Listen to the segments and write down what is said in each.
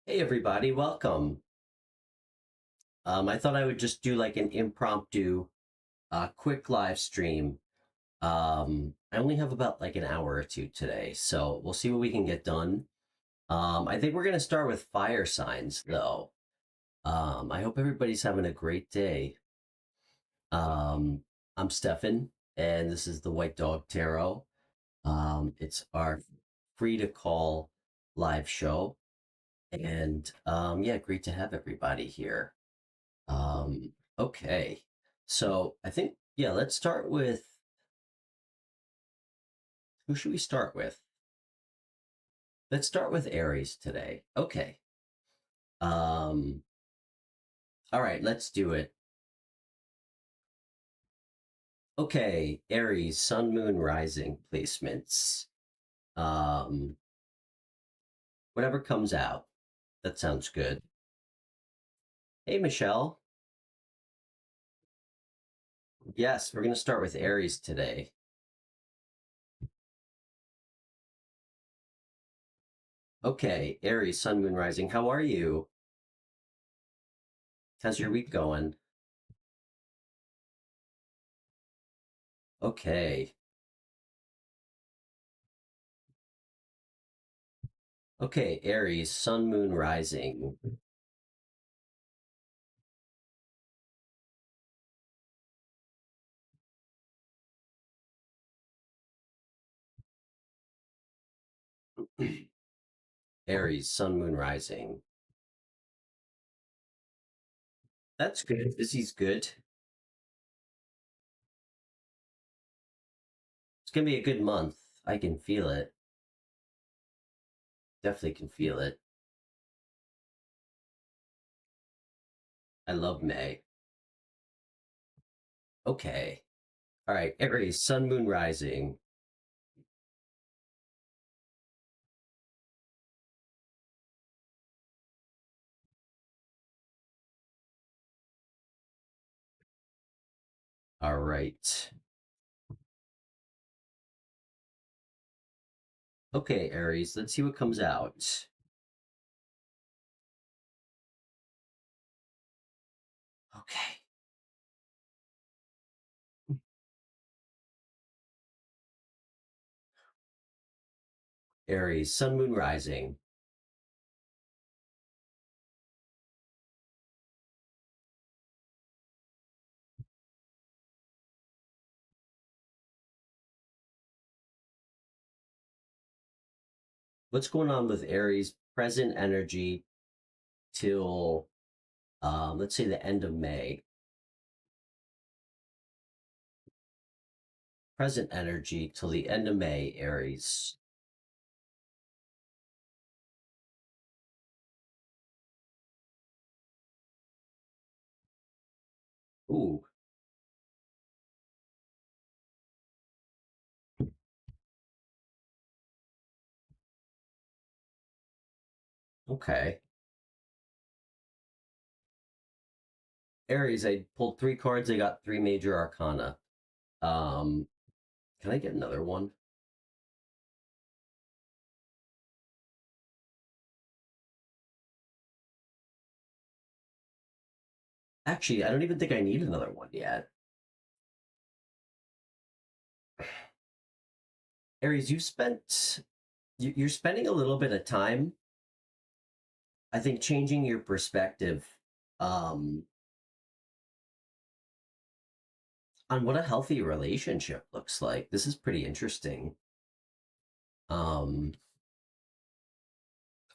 Hey everybody, welcome. I thought I would just do like an impromptu, quick live stream. I only have about like an hour or two today, so we'll see what we can get done. I think we're gonna start with fire signs, though. I hope everybody's having a great day. Um, I'm Stefan, and this is the White Dog Tarot. It's our free to call live show, and yeah, great to have everybody here. Okay. So I think, yeah, let's start with who should we start with? Let's start with Aries today. Okay. Um, all right, let's do it. Okay, Aries, Sun, Moon, Rising placements. Um, whatever comes out. That sounds good. Hey, Michelle. Yes, we're going to start with Aries today. Okay, Aries, Sun, Moon, Rising. How are you? How's your week going? Okay. Okay, Aries, Sun, Moon, Rising. Aries, Sun, Moon, Rising. That's good. Busy's good. It's gonna be a good month. I can feel it. Definitely can feel it. I love May. Okay. All right. Aries, Sun, Moon, Rising. All right. Okay, Aries. Let's see what comes out. Okay. Aries, Sun, Moon, Rising. What's going on with Aries? Present energy till let's say the end of May. Present energy till the end of May, Aries. Ooh. Okay. Aries, I pulled three cards. I got three major arcana. Um, can I get another one? Actually, I don't even think I need another one yet. Aries, you're spending a little bit of time, I think, changing your perspective um, on what a healthy relationship looks like. This is pretty interesting. Um,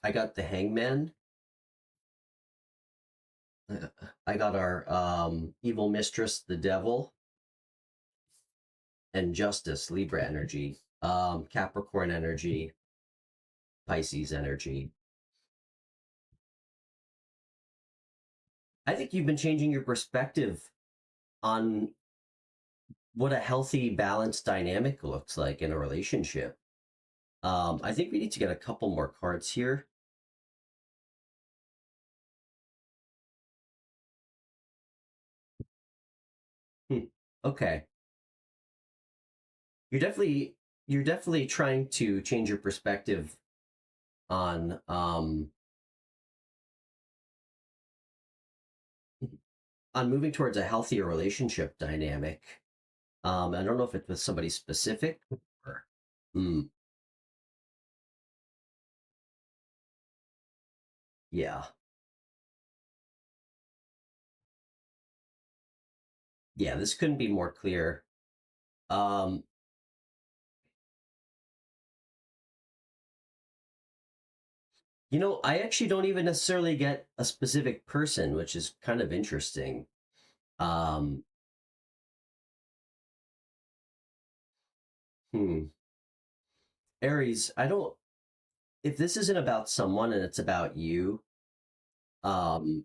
I got the Hangman. I got our evil mistress, the Devil, and Justice, Libra energy, Capricorn energy, Pisces energy. I think you've been changing your perspective on what a healthy, balanced dynamic looks like in a relationship. I think we need to get a couple more cards here. Hmm. Okay, you're definitely trying to change your perspective on on moving towards a healthier relationship dynamic. I don't know if it's with somebody specific or, mm, yeah. Yeah, this couldn't be more clear. Um, I actually don't even necessarily get a specific person, which is kind of interesting. Um, hmm. Aries, I don't, if this isn't about someone and it's about you, um,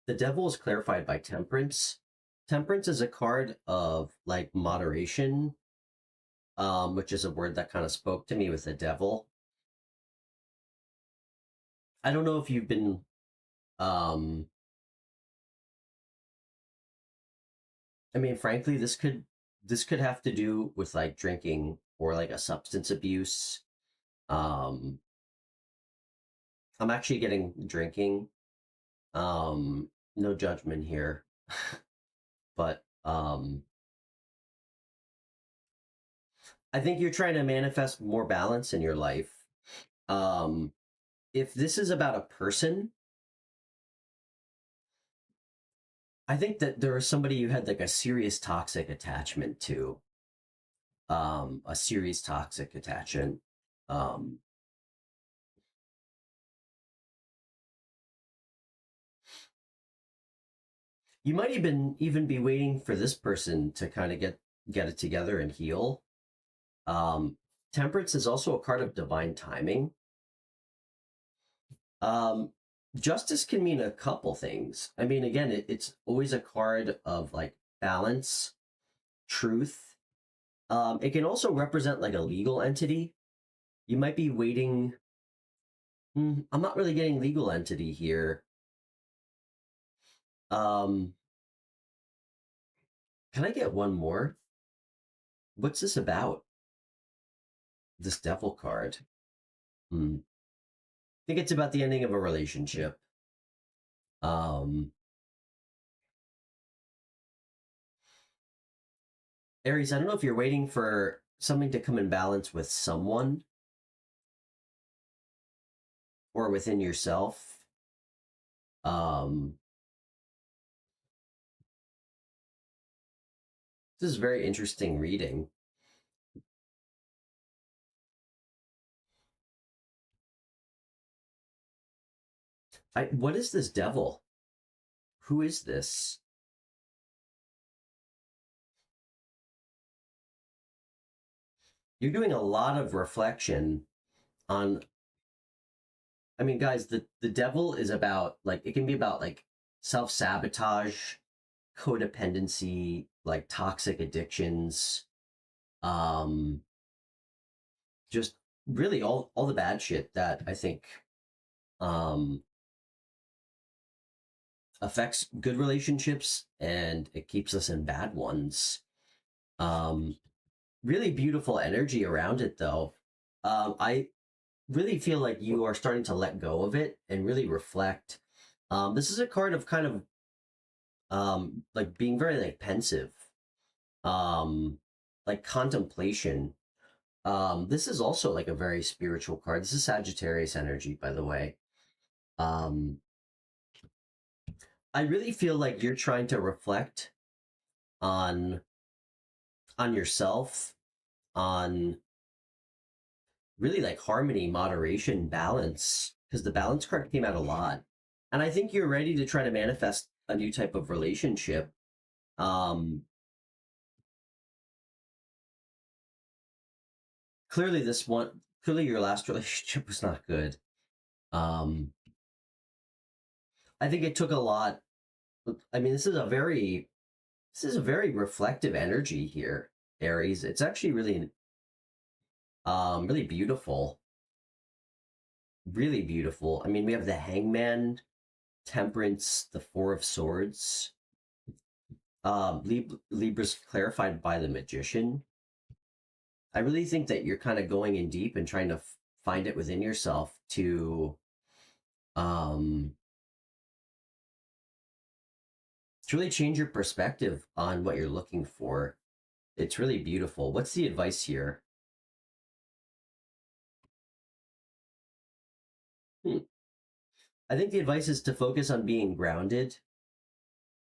the devil is clarified by temperance. Temperance is a card of like moderation, which is a word that kind of spoke to me with the devil. I don't know if you've been, um, I mean, frankly, this could have to do with like drinking or like a substance abuse. Um, I'm actually getting drinking. No judgment here, but I think you're trying to manifest more balance in your life. Um, if this is about a person, I think that there is somebody you had like a serious toxic attachment to, a serious toxic attachment. Um, you might even be waiting for this person to kind of get it together and heal. Um, Temperance is also a card of divine timing. Um, Justice can mean a couple things. I mean, again, it's always a card of like balance, truth. It can also represent like a legal entity. You might be waiting. I'm not really getting legal entity here. Um, can I get one more? What's this about? This devil card. I think it's about the ending of a relationship. Um, Aries, I don't know if you're waiting for something to come in balance with someone or within yourself. Um, this is very interesting reading. What is this devil? Who is this? You're doing a lot of reflection on. I mean, guys, the devil is about like it can be about like self sabotage, codependency, like toxic addictions, um, just really all the bad shit that I think um affects good relationships and it keeps us in bad ones. Um, Really beautiful energy around it though. I really feel like you are starting to let go of it and really reflect. This is a card of kind of like being very like pensive, um, like contemplation. This is also like a very spiritual card. This is Sagittarius energy, by the way. Um, I really feel like you're trying to reflect on yourself, on really like harmony, moderation, balance, because the balance card came out a lot. And I think you're ready to try to manifest a new type of relationship. Um, clearly your last relationship was not good. Um, I think it took a lot. I mean, this is a very reflective energy here, Aries. It's actually really beautiful, really beautiful. I mean, we have the Hangman, Temperance, the Four of Swords. Libra's clarified by the Magician. I really think that you're kind of going in deep and trying to find it within yourself to um to really change your perspective on what you're looking for. It's really beautiful. What's the advice here? Hmm. I think the advice is to focus on being grounded.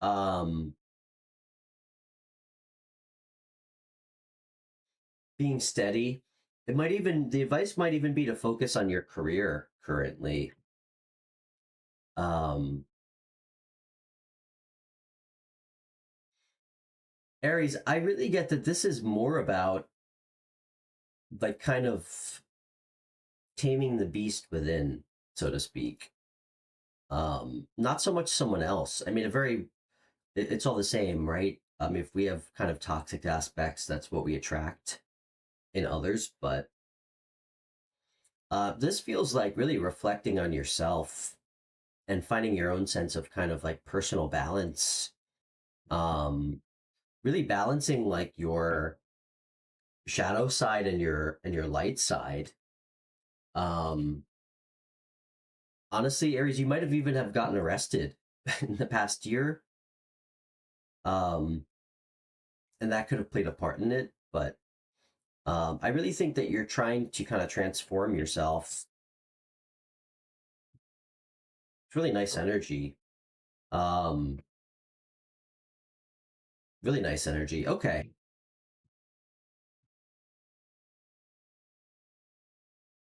Um, being steady. The advice might even be to focus on your career currently. Um, Aries, I really get that this is more about like kind of taming the beast within, so to speak. Not so much someone else. I mean, it's all the same, right? If we have kind of toxic aspects, that's what we attract in others. But this feels like really reflecting on yourself and finding your own sense of kind of like personal balance. Um, really balancing like your shadow side and your light side. Um, honestly, Aries, you might have even have gotten arrested in the past year. Um, and that could have played a part in it, but I really think that you're trying to kind of transform yourself. It's really nice energy. Um, really nice energy. Okay.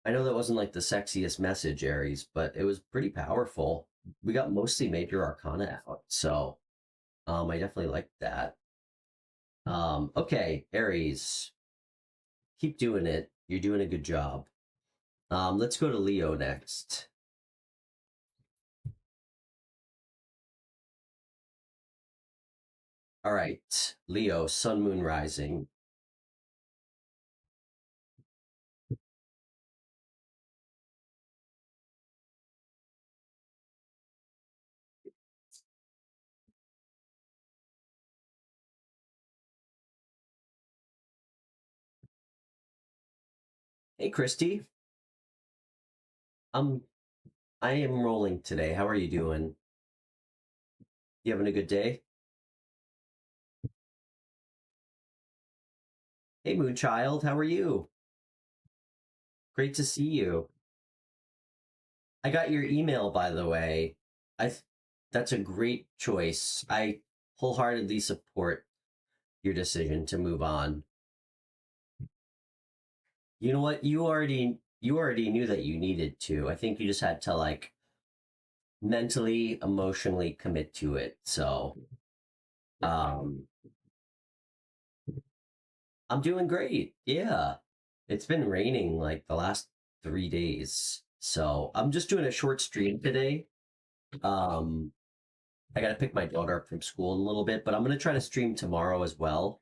I know that wasn't like the sexiest message, Aries, but it was pretty powerful. We got mostly major arcana out, so I definitely liked that. Okay, Aries, keep doing it. You're doing a good job. Let's go to Leo next. All right, Leo, Sun, Moon, Rising. Hey, Christy. Um, I am rolling today. How are you doing? You having a good day? Hey, Moonchild, how are you? Great to see you. I got your email, by the way. I th- that's a great choice. I wholeheartedly support your decision to move on. You know what? You already knew that you needed to. I think you just had to like mentally, emotionally commit to it. So, um I'm doing great. Yeah. It's been raining like the last 3 days. So, I'm just doing a short stream today. Um I got to pick my daughter up from school in a little bit, but I'm going to try to stream tomorrow as well.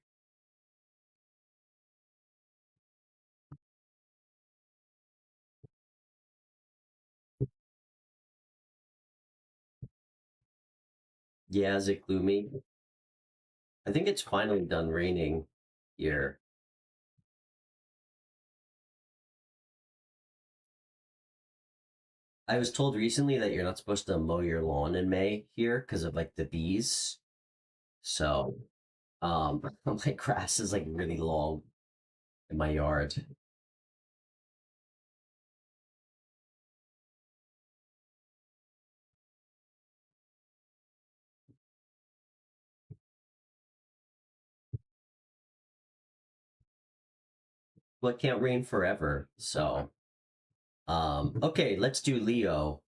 Yeah, is it gloomy? I think it's finally done raining here. I was told recently that you're not supposed to mow your lawn in May here because of like the bees. So, my grass is like really long in my yard. Well, it can't rain forever. So, okay, let's do Leo.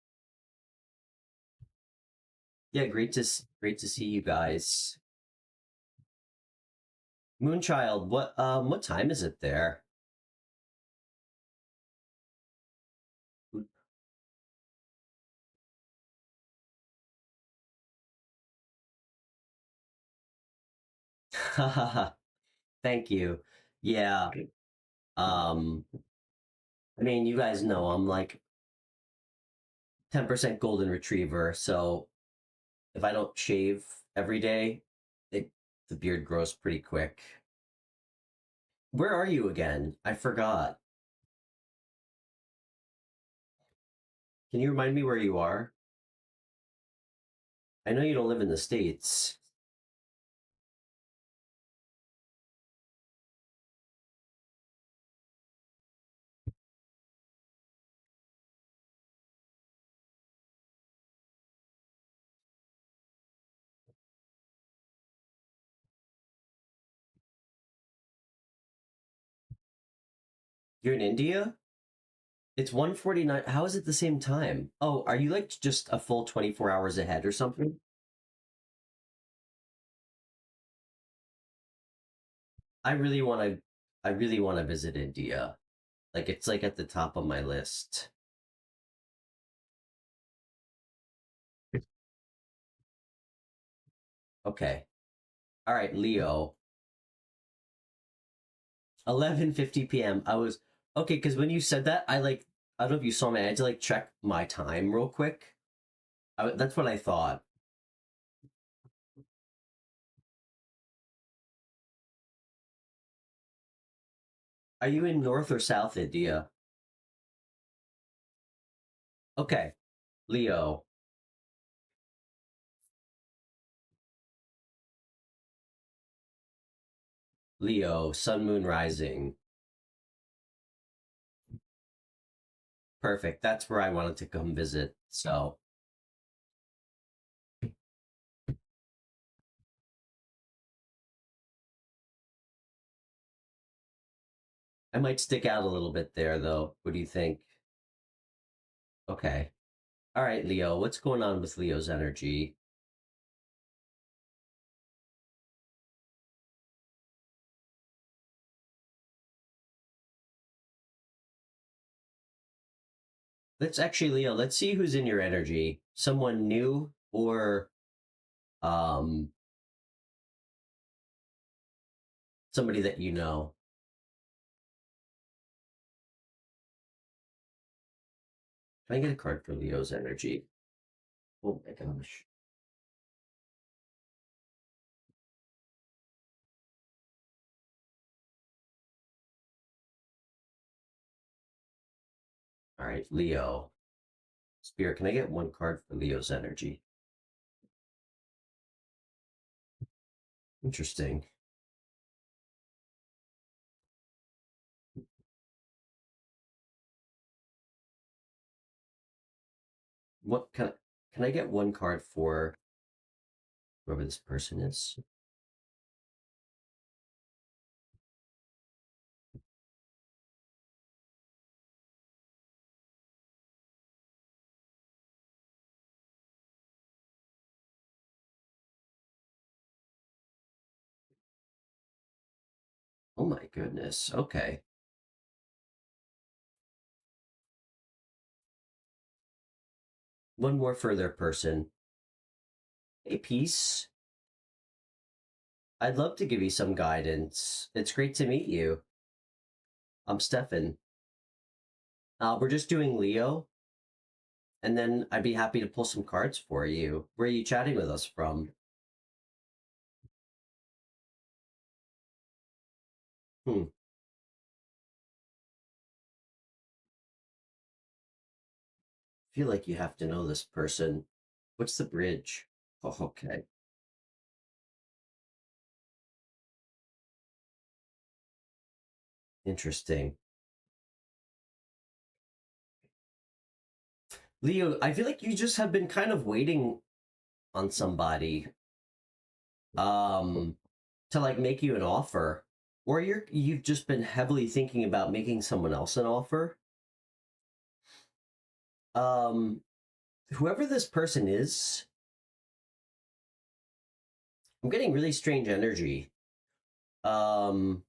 Yeah, great to see you guys. Moonchild, what time is it there? Thank you. Yeah. Um, I mean, you guys know I'm like 10% golden retriever, so if I don't shave every day, it the beard grows pretty quick. Where are you again? I forgot. Can you remind me where you are? I know you don't live in the States. You're in India? It's 1:49. How is it the same time? Oh, are you like just a full 24 hours ahead or something? I really want to I really want to visit India. Like it's like at the top of my list. Okay. All right, Leo. 11:50 p.m. I was okay because when you said that, I don't know if you saw me. I had to like check my time real quick. That's what I thought. Are you in North or South India? Okay, Leo. Leo, Sun, Moon, Rising. Perfect. That's where I wanted to come visit. So I might stick out a little bit there, though. What do you think? Okay. All right, Leo. What's going on with Leo's energy? Let's actually, Leo, let's see who's in your energy. Someone new or um somebody that you know. Can I get a card for Leo's energy? Oh my gosh. All right, Leo. Spirit, can I get one card for Leo's energy? Interesting. What can I get one card for whoever this person is? Oh my goodness. Okay. One more for their person. Hey, peace. I'd love to give you some guidance. It's great to meet you. I'm Stefan. We're just doing Leo, and then I'd be happy to pull some cards for you. Where are you chatting with us from? Hmm. Feel like you have to know this person. What's the bridge? Oh, okay. Interesting. Leo, I feel like you just have been kind of waiting on somebody um to like make you an offer. Or you've just been heavily thinking about making someone else an offer. Um Whoever this person is, I'm getting really strange energy. Um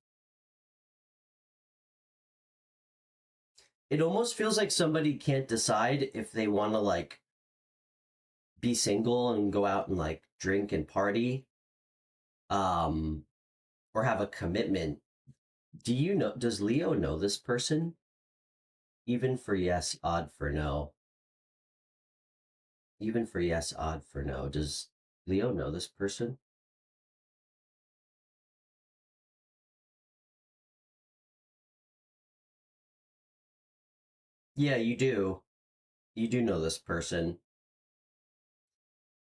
it almost feels like somebody can't decide if they want to like be single and go out and like drink and party um or have a commitment. Does Leo know this person? Even for yes, odd for no. Even for yes, odd for no. Does Leo know this person? Yeah, you do. You do know this person.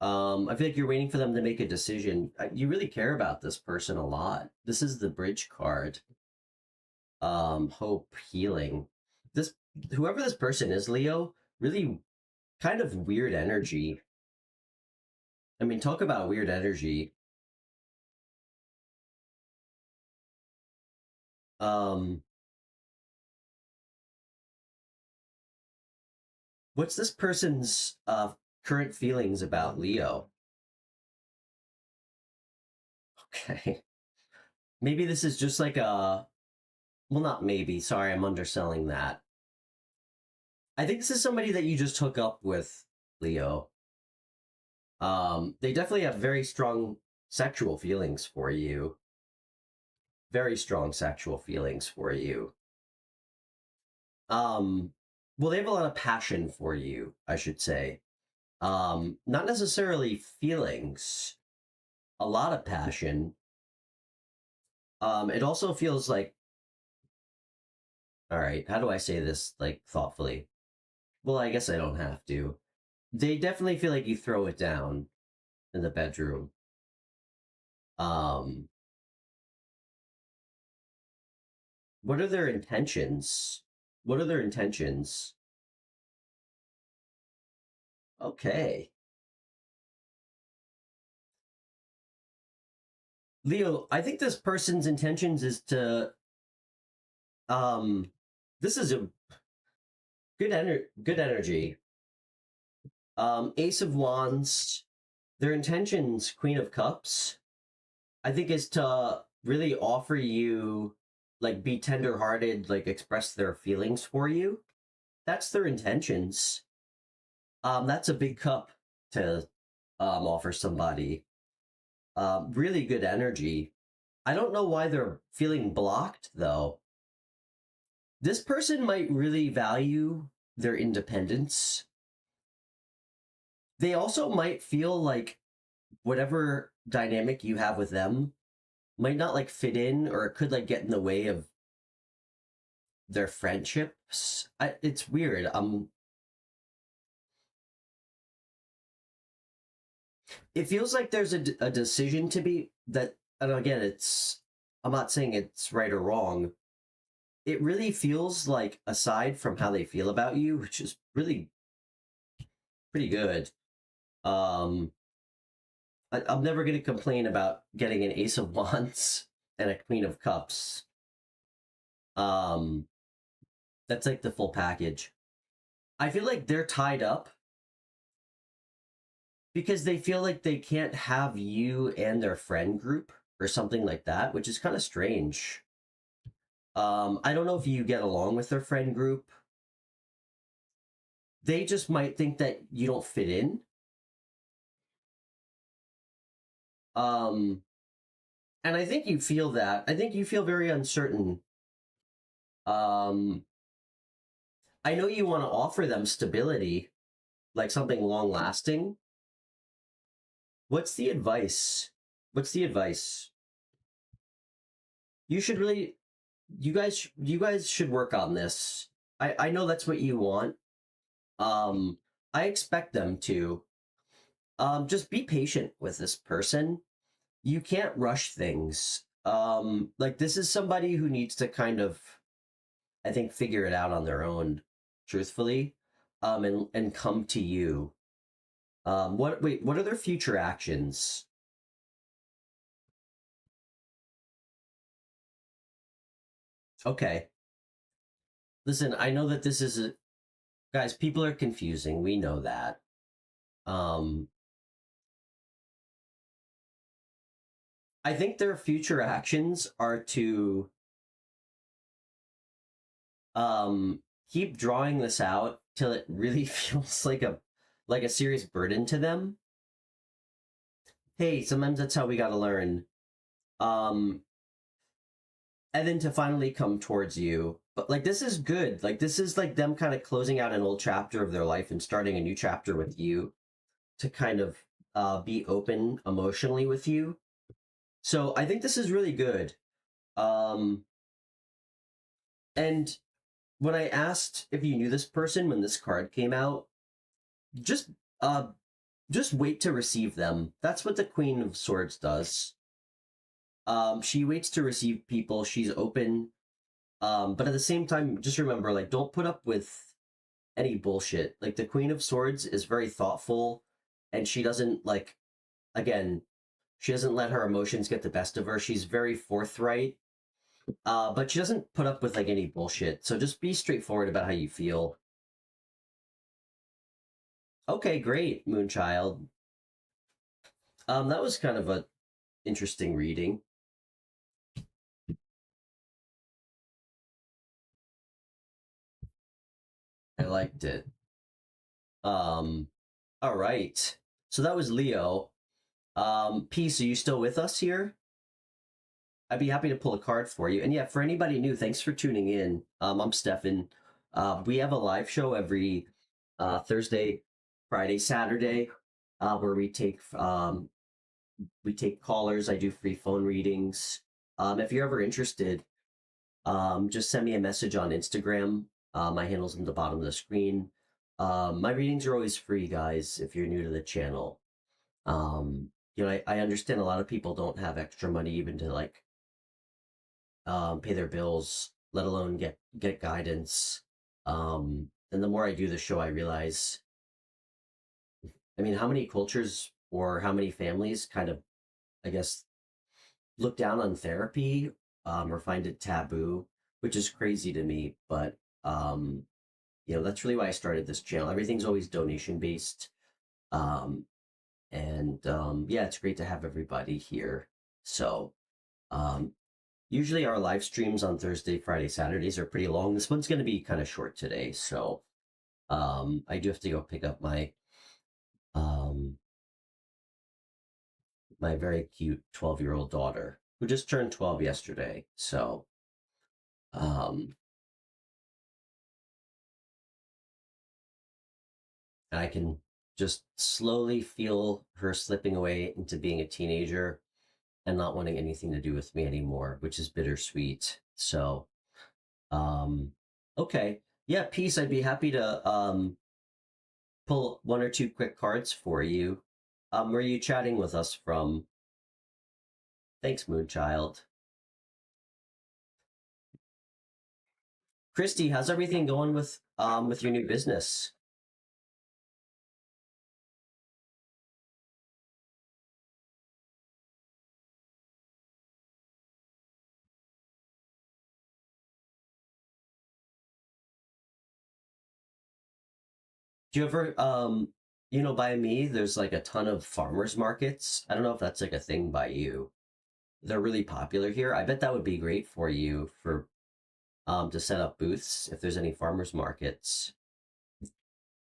I feel like you're waiting for them to make a decision. You really care about this person a lot. This is the bridge card. Hope, healing. This whoever this person is, Leo, really kind of weird energy. I mean, talk about weird energy. Um, what's this person's current feelings about Leo? Okay. Maybe this is just like a, well, not maybe, sorry, I'm underselling that. I think this is somebody that you just hook up with, Leo. They definitely have very strong sexual feelings for you. Very strong sexual feelings for you. Um, well, they have a lot of passion for you, I should say. Not necessarily feelings, a lot of passion. It also feels like, all right, how do I say this like thoughtfully? Well, I guess I don't have to. They definitely feel like you throw it down in the bedroom. Um, what are their intentions? What are their intentions? Okay. Leo, I think this person's intentions is to um this is a good energy. Ace of Wands, their intentions, Queen of Cups, I think is to really offer you, like, be tender-hearted, like express their feelings for you. That's their intentions. That's a big cup to offer somebody. Really good energy. I don't know why they're feeling blocked though. This person might really value their independence. They also might feel like whatever dynamic you have with them might not like fit in, or it could like get in the way of their friendships. It's weird. It feels like there's a decision to be that, and again, it's, I'm not saying it's right or wrong. It really feels like, aside from how they feel about you, which is really pretty good, um, I'm never going to complain about getting an Ace of Wands and a Queen of Cups. Um, that's like the full package. I feel like they're tied up because they feel like they can't have you and their friend group or something like that, which is kind of strange. I don't know if you get along with their friend group. They just might think that you don't fit in. Um, and I think you feel that. I think you feel very uncertain. Um, I know you want to offer them stability, like something long lasting. What's the advice? What's the advice? You should really, you guys should work on this. I know that's what you want. Um, I expect them to. Just be patient with this person. You can't rush things. Like, this is somebody who needs to kind of, I think, figure it out on their own, truthfully, and come to you. What are their future actions? Okay. Listen, I know that this is a, guys, people are confusing. We know that. Um, I think their future actions are to keep drawing this out till it really feels like a serious burden to them. Hey, sometimes that's how we gotta learn. Um, and then to finally come towards you. But like, this is good. Like, this is like them kind of closing out an old chapter of their life and starting a new chapter with you, to kind of be open emotionally with you. So I think this is really good. Um, and when I asked if you knew this person when this card came out, just just wait to receive them. That's what the Queen of Swords does. She waits to receive people. She's open. But at the same time, just remember, like, don't put up with any bullshit. Like, the Queen of Swords is very thoughtful, and she doesn't, like, again, she doesn't let her emotions get the best of her. She's very forthright, but she doesn't put up with, like, any bullshit. So just be straightforward about how you feel. Okay, great, Moonchild. That was kind of a interesting reading. I liked it. All right. So that was Leo. Peace, are you still with us here? I'd be happy to pull a card for you. And yeah, for anybody new, thanks for tuning in. I'm Stefan. We have a live show every Thursday, Friday, Saturday, where we take callers. I do free phone readings. If you're ever interested, just send me a message on Instagram. My handle's in the bottom of the screen. My readings are always free, guys, if you're new to the channel. I understand a lot of people don't have extra money even to like pay their bills, let alone get guidance. And the more I do the show, I realize, I mean, how many cultures or how many families kind of, I guess, look down on therapy or find it taboo, which is crazy to me. But that's really why I started this channel. Everything's always donation based. Um, yeah, it's great to have everybody here. So um, usually our live streams on Thursday, Friday, Saturdays are pretty long. This one's going to be kind of short today, so I do have to go pick up um, my very cute 12-year-old daughter who just turned 12 yesterday. So um, I can just slowly feel her slipping away into being a teenager and not wanting anything to do with me anymore, which is bittersweet. So um, okay, yeah, peace. I'd be happy to pull one or two quick cards for you. Where are you chatting with us from? Thanks, Moonchild. Christy, how's everything going with your new business? Do you ever by me, there's like a ton of farmers markets. I don't know if that's like a thing by you. They're really popular here. I bet that would be great for you for to set up booths if there's any farmers markets.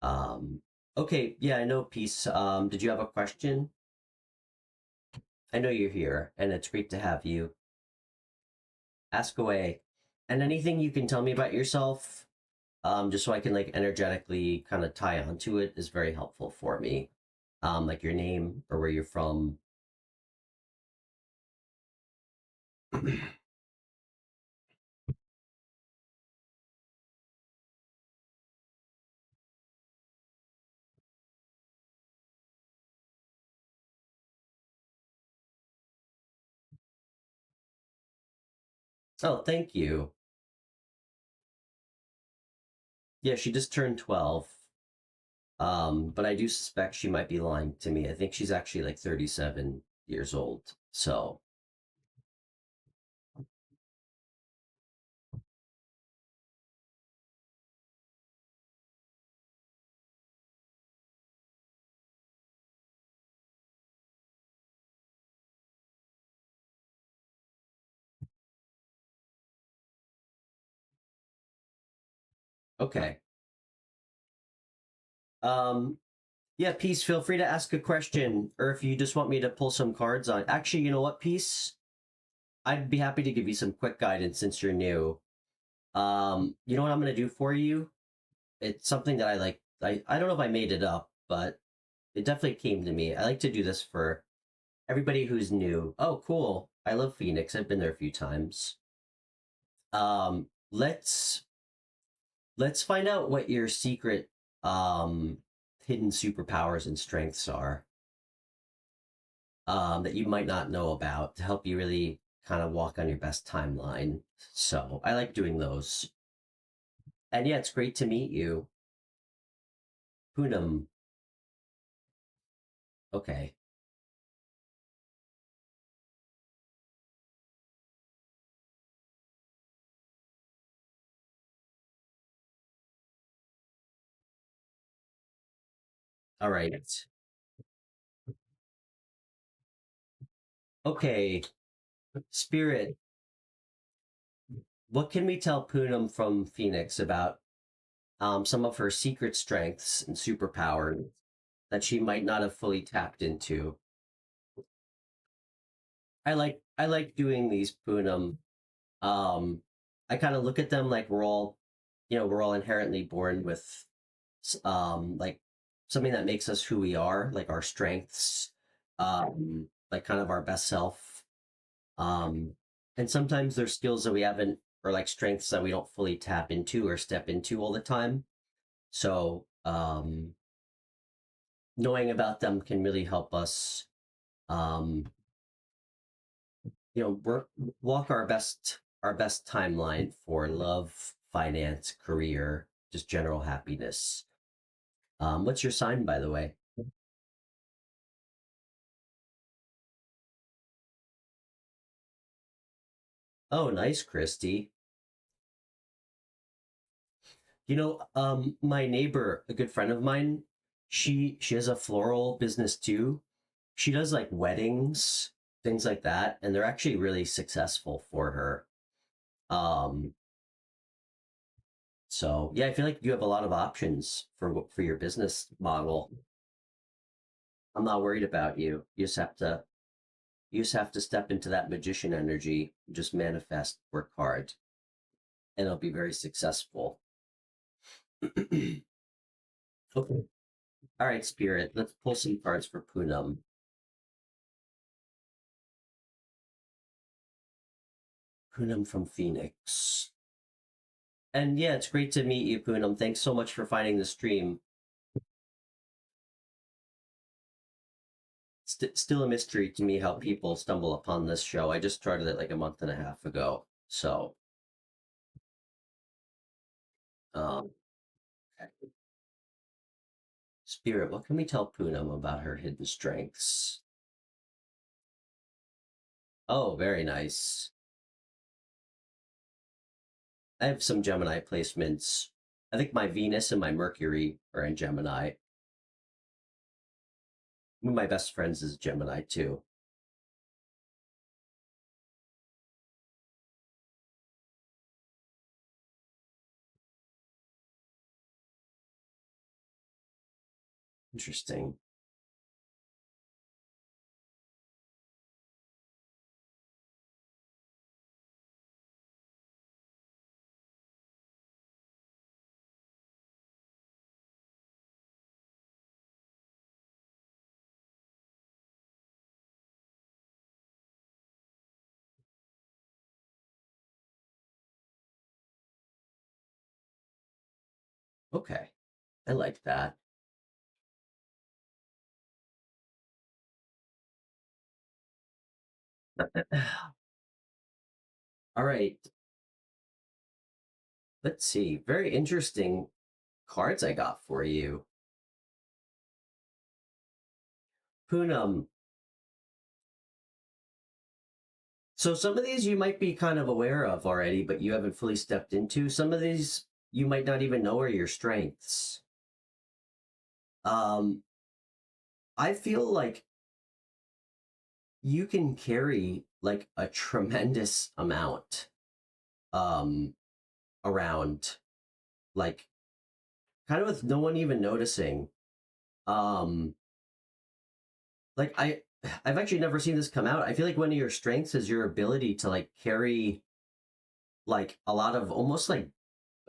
Okay, yeah, I know, Peace. Did you have a question? I know you're here, and it's great to have you. Ask away. And anything you can tell me about yourself, just so I can like energetically kind of tie onto it is very helpful for me. Like your name or where you're from. Oh, thank you. Yeah, she just turned 12. But I do suspect she might be lying to me. I think she's actually like 37 years old. So, okay. Um, yeah, Peace, feel free to ask a question, or if you just want me to pull some cards on. Actually, you know what, Peace? I'd be happy to give you some quick guidance since you're new. You know what I'm gonna do for you? It's something that I like. I don't know if I made it up, but it definitely came to me. I like to do this for everybody who's new. Oh, cool. I love Phoenix. I've been there a few times. Um, let's let's find out what your secret um hidden superpowers and strengths are, that you might not know about, to help you really kind of walk on your best timeline. So I like doing those. And yeah, it's great to meet you. Poonam. Okay. All right. Okay. Spirit, what can we tell Poonam from Phoenix about some of her secret strengths and superpowers that she might not have fully tapped into? I like doing these, Poonam. Um, I kind of look at them like we're all inherently born with like something that makes us who we are, like our strengths, like kind of our best self. And sometimes there's skills that we haven't, or like strengths that we don't fully tap into or step into all the time. So knowing about them can really help us, um, work walk our best timeline for love, finance, career, just general happiness. What's your sign, by the way? Oh, nice, Christy. My neighbor, a good friend of mine, she has a floral business too. She does like weddings, things like that, and they're actually really successful for her. Um, so yeah, I feel like you have a lot of options for your business model. I'm not worried about you. You just have to step into that magician energy, just manifest, work hard, and it'll be very successful. Okay. All right, Spirit. Let's pull some cards for Poonam. Poonam from Phoenix. And yeah, it's great to meet you, Poonam. Thanks so much for finding the stream. Still a mystery to me how people stumble upon this show. I just started it like a month and a half ago. So, um, Spirit, what can we tell Poonam about her hidden strengths? Oh, very nice. I have some Gemini placements. I think my Venus and my Mercury are in Gemini. One of my best friends is Gemini too. Interesting. Okay, I like that. All right, let's see. Very interesting cards I got for you. Poonam. So some of these you might be kind of aware of already, but you haven't fully stepped into. Some of these you might not even know are your strengths. Um, I feel like you can carry like a tremendous amount um around, like kind of with no one even noticing. Um, like I've actually never seen this come out. I feel like one of your strengths is your ability to like carry like a lot of almost like,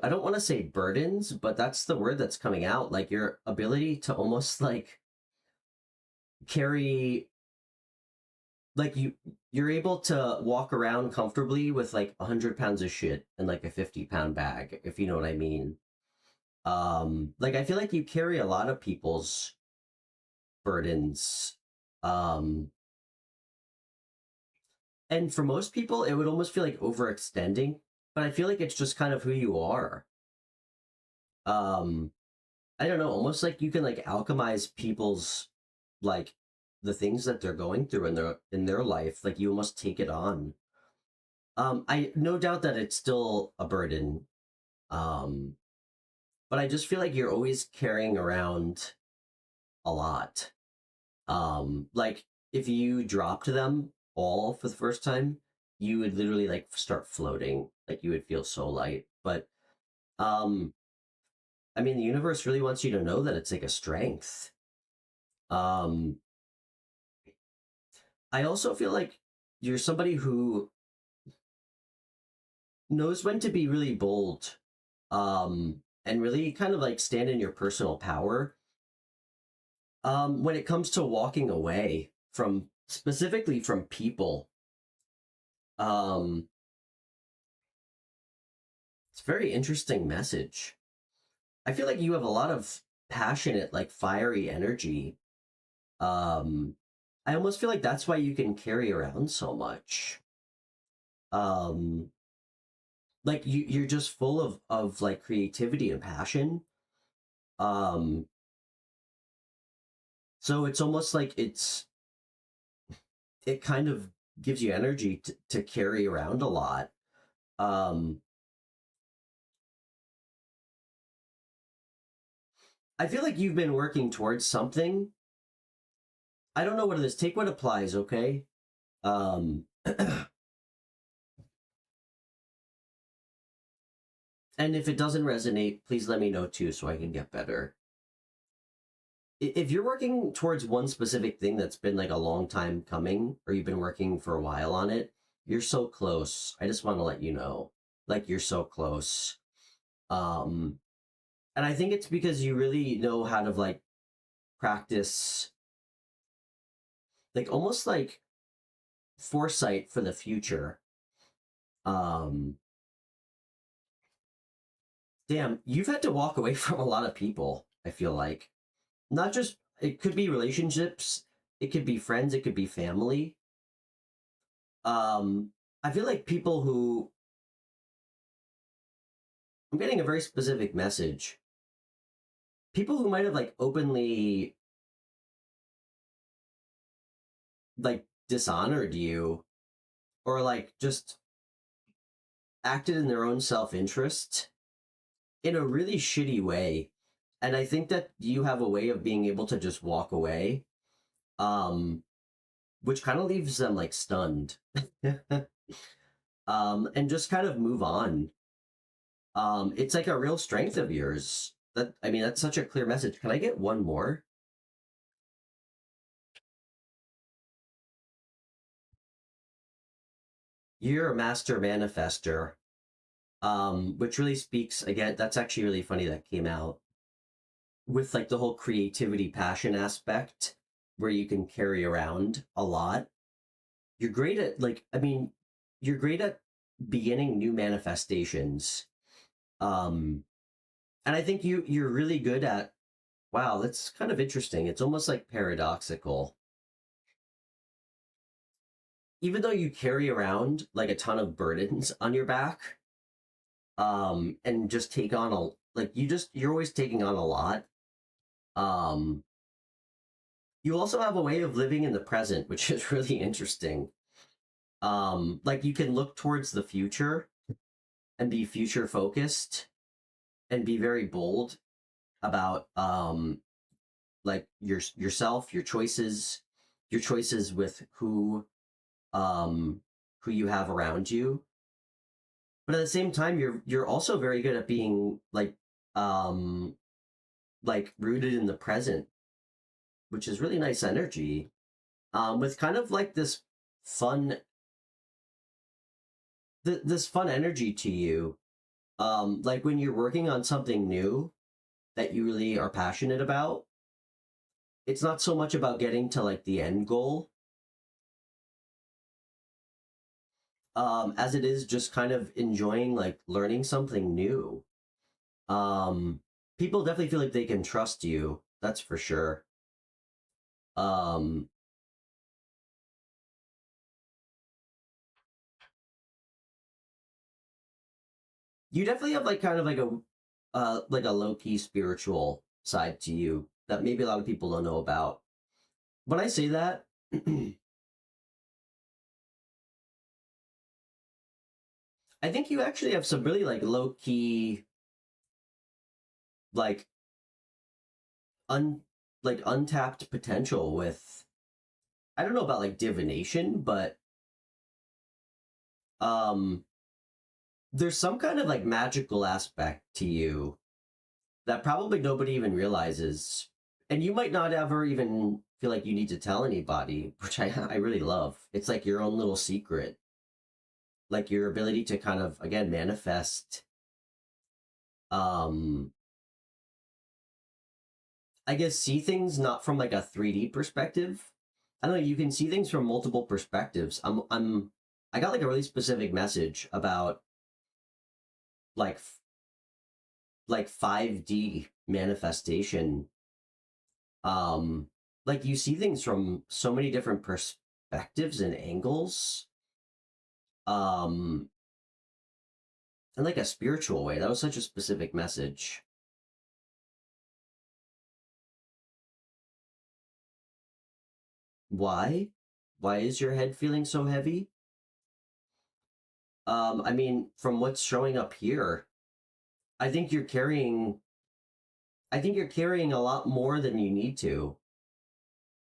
I don't want to say burdens, but that's the word that's coming out. Like your ability to almost like carry, like you're able to walk around comfortably with like 100 pounds of shit in like a 50-pound bag, if you know what I mean. Like I feel like you carry a lot of people's burdens. Um, and for most people, it would almost feel like overextending, but I feel like it's just kind of who you are. Um, I don't know, almost like you can like alchemize people's like the things that they're going through in their life. Like you almost take it on. I no doubt that it's still a burden. Um, but I just feel like you're always carrying around a lot. Like if you dropped them all for the first time, you would literally like start floating. Like you would feel so light. But um, I mean, the universe really wants you to know that it's like a strength. Um, I also feel like you're somebody who knows when to be really bold, and really kind of like stand in your personal power. When it comes to walking away from specifically from people, um, it's a very interesting message. I feel like you have a lot of passionate, like fiery energy. Um, I almost feel like that's why you can carry around so much. Um, like you're just full of like creativity and passion. Um, so it's almost like it kind of gives you energy to carry around a lot. Um, I feel like you've been working towards something. I don't know what it is. Take what applies, okay? And if it doesn't resonate, please let me know too so I can get better. If you're working towards one specific thing that's been like a long time coming, or you've been working for a while on it, you're so close. I just want to let you know. Like you're so close. Um, and I think it's because you really know how to like practice like almost like foresight for the future. Um, damn, you've had to walk away from a lot of people, I feel like. Not just it could be relationships, it could be friends, it could be family. Um, I feel like people who I'm getting a very specific message. People who might have like openly like dishonored you or like just acted in their own self-interest in a really shitty way. And I think that you have a way of being able to just walk away, um, which kind of leaves them like stunned, and just kind of move on. It's like a real strength of yours. That I mean, that's such a clear message. Can I get one more? You're a master manifester, which really speaks again. That's actually really funny that came out with like the whole creativity passion aspect where you can carry around a lot. You're great at like I mean, you're great at beginning new manifestations. Um and I think you're really good at wow, that's kind of interesting. It's almost like paradoxical. Even though you carry around like a ton of burdens on your back, and just take on a like you're always taking on a lot. Um you also have a way of living in the present, which is really interesting. Like you can look towards the future and be future focused and be very bold about like yourself, your choices with um who you have around you. But at the same time you're also very good at being um like rooted in the present, which is really nice energy. With kind of like fun this fun energy to you. Like when you're working on something new that you really are passionate about, it's not so much about getting to like the end goal, as it is just kind of enjoying like learning something new. Um, people definitely feel like they can trust you. That's for sure. Um, you definitely have like kind of like a low key spiritual side to you that maybe a lot of people don't know about. When I say that, I think you actually have some really like low key, like un like untapped potential with, I don't know about like divination, but um there's some kind of like magical aspect to you that probably nobody even realizes. And you might not ever even feel like you need to tell anybody, which I really love. It's like your own little secret. Like your ability to kind of again manifest, um I guess see things not from like a 3D perspective. I don't know, you can see things from multiple perspectives. I got like a really specific message about like like 5D manifestation. Um like you see things from so many different perspectives and angles. Um in like a spiritual way. That was such a specific message. Why? Why is your head feeling so heavy? I mean, from what's showing up here, I think you're carrying I think you're carrying a lot more than you need to.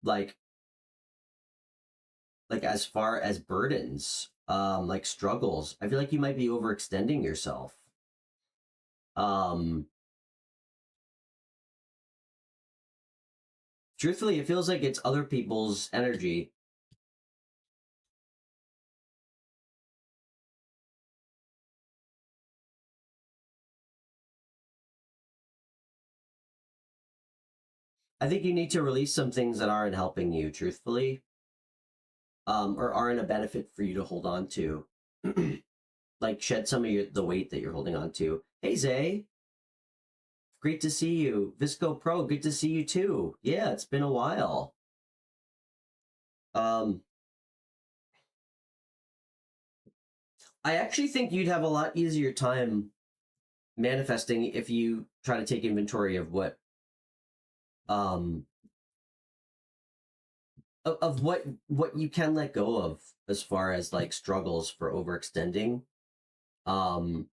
Like as far as burdens, like struggles. I feel like you might be overextending yourself. Um Truthfully, it feels like it's other people's energy. I think you need to release some things that aren't helping you, truthfully, or aren't a benefit for you to hold on to. Like shed some of the weight that you're holding on to. Hey Zay, great to see you. Visco Pro, good to see you too. Yeah, it's been a while. Um, I actually think you'd have a lot easier time manifesting if you try to take inventory of um of what you can let go of as far as like struggles for overextending. Um,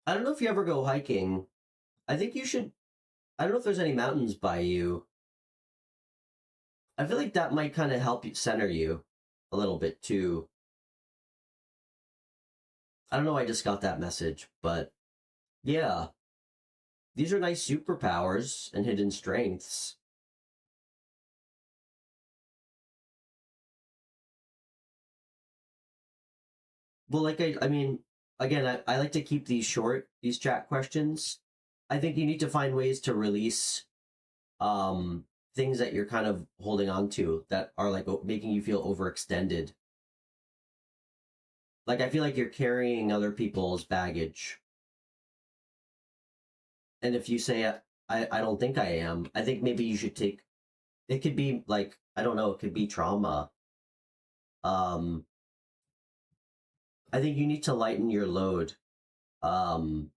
I don't know if you ever go hiking. I think you should. I don't know if there's any mountains by you. I feel like that might kind of help you center you a little bit too. I don't know why I just got that message, but yeah, these are nice superpowers and hidden strengths. Well, like I mean, again, I like to keep these short, these chat questions. I think you need to find ways to release um things that you're kind of holding on to that are like making you feel overextended. Like I feel like you're carrying other people's baggage. And if you say I don't think I am, I think maybe you should take, it could be like, I don't know, it could be trauma. Um I think you need to lighten your load. Um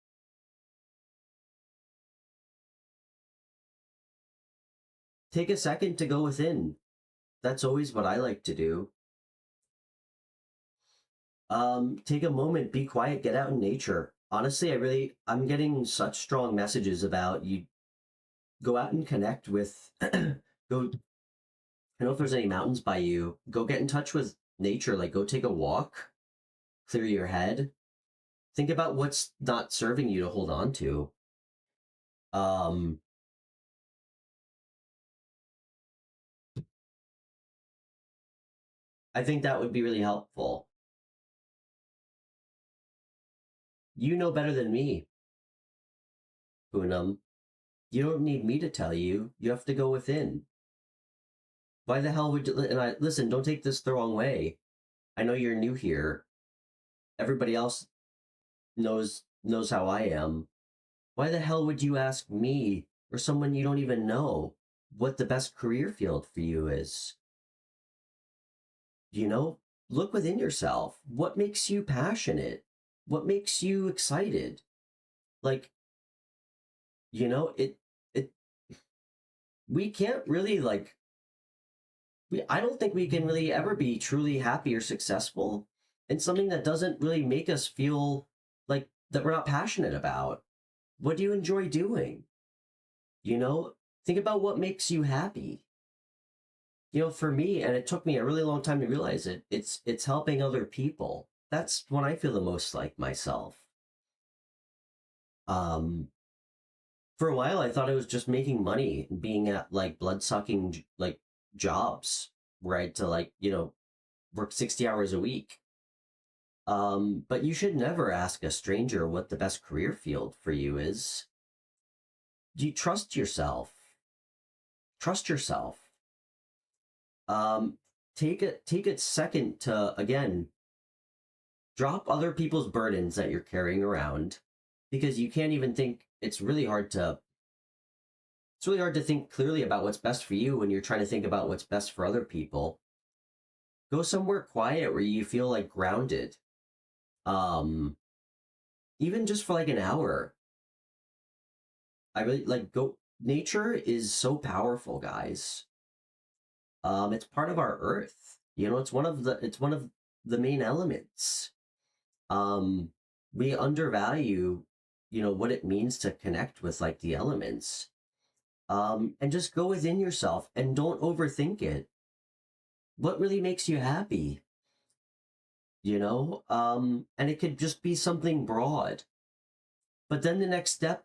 Take a second to go within. That's always what I like to do. Take a moment, be quiet, get out in nature. Honestly, I'm getting such strong messages about you. Go out and connect with, go, I don't know if there's any mountains by you. Go get in touch with nature, like go take a walk, clear your head. Think about what's not serving you to hold on to. Um, I think that would be really helpful. You know better than me, Poonam. You don't need me to tell you. You have to go within. Why the hell would you? And I listen. Don't take this the wrong way. I know you're new here. everybody else knows how I am. Why the hell would you ask me or someone you don't even know what the best career field for you is? You know, look within yourself. What makes you passionate? What makes you excited? Like, you know, it we can't really like I don't think we can really ever be truly happy or successful in something that doesn't really make us feel like that we're not passionate about. What do you enjoy doing? You know, think about what makes you happy. You know, for me, and it took me a really long time to realize it, it's helping other people. That's when I feel the most like myself. Um, for a while, I thought I was just making money and being at like blood sucking like jobs where I had to like, you know, work 60 hours a week. But you should never ask a stranger what the best career field for you is. Do you trust yourself? Trust yourself. Um, take a second to again drop other people's burdens that you're carrying around because you can't even think it's really hard to think clearly about what's best for you when you're trying to think about what's best for other people. Go somewhere quiet where you feel like grounded. Um, even just for like an hour. I really like go nature is so powerful, guys. It's part of our earth. You know, it's one of the main elements. Um, we undervalue, you know, what it means to connect with like the elements. And just go within yourself and don't overthink it. What really makes you happy? You know? And it could just be something broad. But then the next step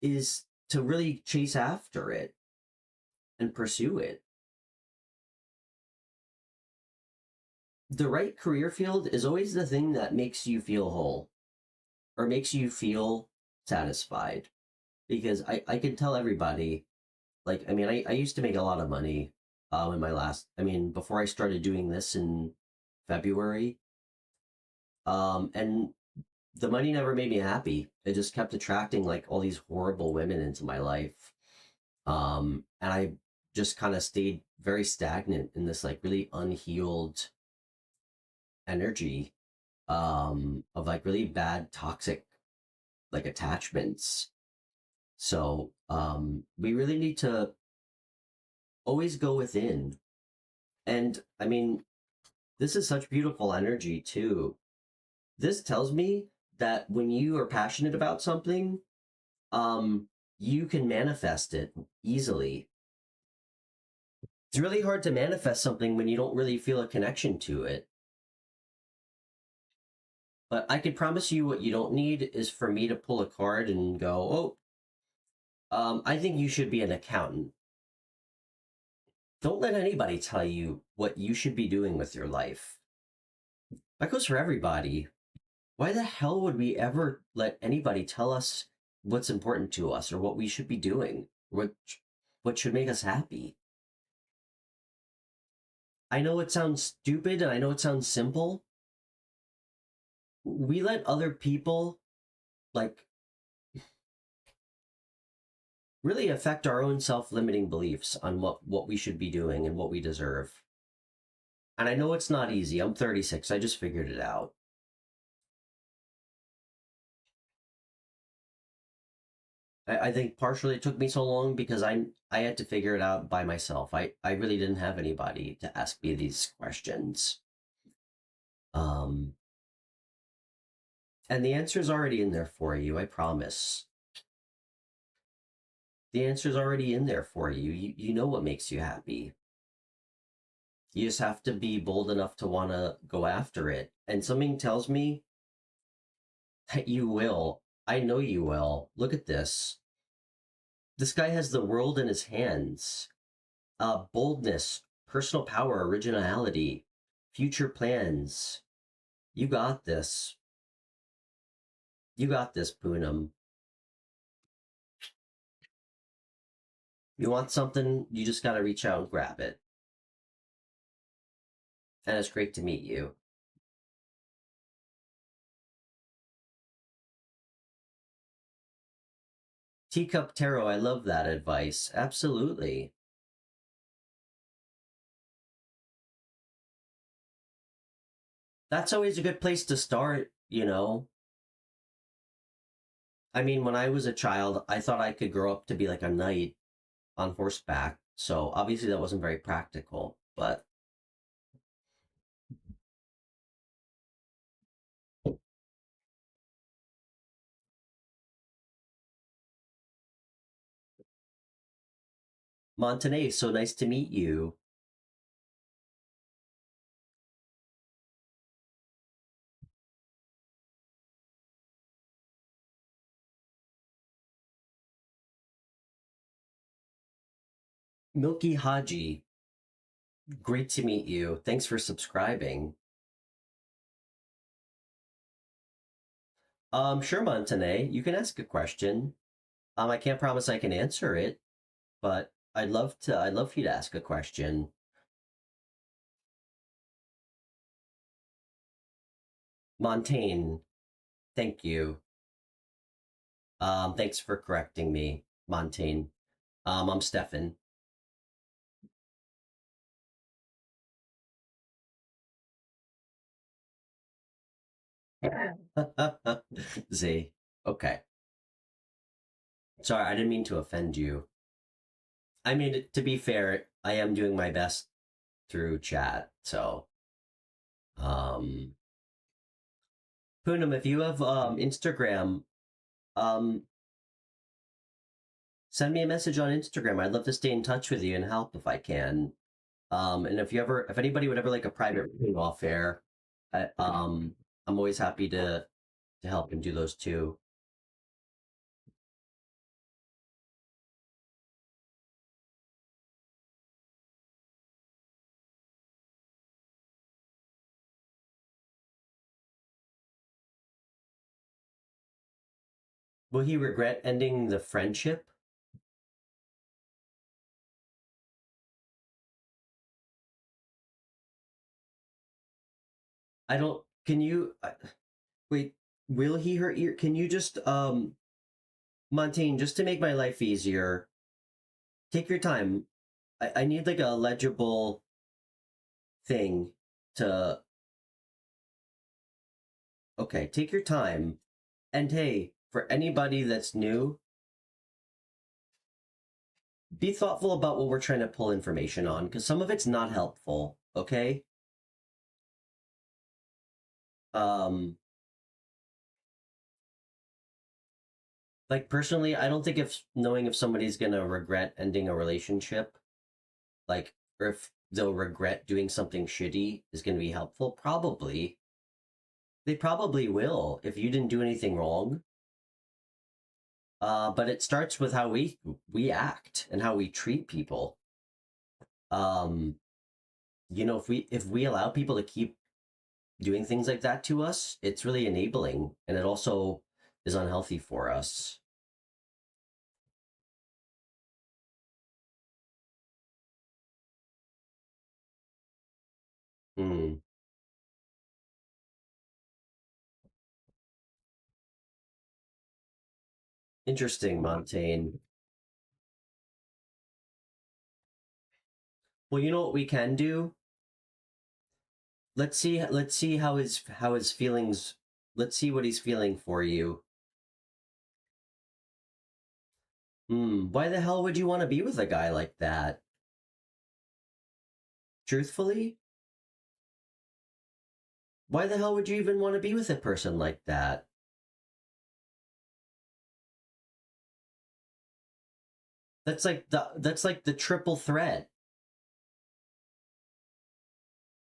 is to really chase after it and pursue it. The right career field is always the thing that makes you feel whole or makes you feel satisfied. Because I can tell everybody, like, I mean, I used to make a lot of money in my last, I mean, before I started doing this in February. And the money never made me happy. It just kept attracting like all these horrible women into my life. And I just kind of stayed very stagnant in this like really unhealed energy of like really bad toxic like attachments. So we really need to always go within. And I mean, this is such beautiful energy too. This tells me that when you are passionate about something, um, you can manifest it easily. It's really hard to manifest something when you don't really feel a connection to it. But I could promise you what you don't need is for me to pull a card and go, oh, I think you should be an accountant. Don't let anybody tell you what you should be doing with your life. That goes for everybody. Why the hell would we ever let anybody tell us what's important to us or what we should be doing? What should make us happy? I know it sounds stupid and I know it sounds simple. We let other people like really affect our own self-limiting beliefs on what we should be doing and what we deserve. And I know it's not easy. I'm 36. I just figured it out. I think partially it took me so long because I had to figure it out by myself. I really didn't have anybody to ask me these questions. Um, and the answer's already in there for you, I promise. The answer's already in there for you. You know what makes you happy. You just have to be bold enough to want to go after it. And something tells me that you will. I know you will. Look at this. This guy has the world in his hands. Boldness, personal power, originality, future plans. You got this. You got this, Poonam. You want something, you just gotta reach out and grab it. And it's great to meet you. Teacup Tarot, I love that advice. Absolutely. That's always a good place to start, you know? I mean, when I was a child, I thought I could grow up to be like a knight on horseback. So obviously that wasn't very practical, but Montenay, so nice to meet you. Milky Haji, great to meet you. Thanks for subscribing. Sure, Montenay, you can ask a question. I can't promise I can answer it, but I'd love for you to ask a question. Montaigne, thank you. Thanks for correcting me, Montaigne. I'm Stefan. Z. Okay. Sorry, I didn't mean to offend you. I mean, to be fair, I am doing my best through chat, so um Poonam, if you have Instagram, um send me a message on Instagram. I'd love to stay in touch with you and help if I can. And if anybody would ever like a private reading off air, I'm always happy to help and do those too. Will he regret ending the friendship? I don't. Can you wait? Will he hurt your? Can you just Montaigne, just to make my life easier, take your time. I need like a legible thing to. Okay, take your time. And hey, for anybody that's new, be thoughtful about what we're trying to pull information on, because some of it's not helpful. Okay. Um, like personally, I don't think if knowing if somebody's gonna regret ending a relationship, like, or if they'll regret doing something shitty is gonna be helpful. Probably. They probably will if you didn't do anything wrong. But it starts with how we act and how we treat people. Um, if we allow people to keep doing things like that to us, it's really enabling, and it also is unhealthy for us. Hmm. Interesting, Montaigne. Well, you know what we can do? Let's see how his feelings. Let's see what he's feeling for you. Hmm. Why the hell would you want to be with a guy like that? Truthfully, why the hell would you even want to be with a person like that? That's like the triple threat.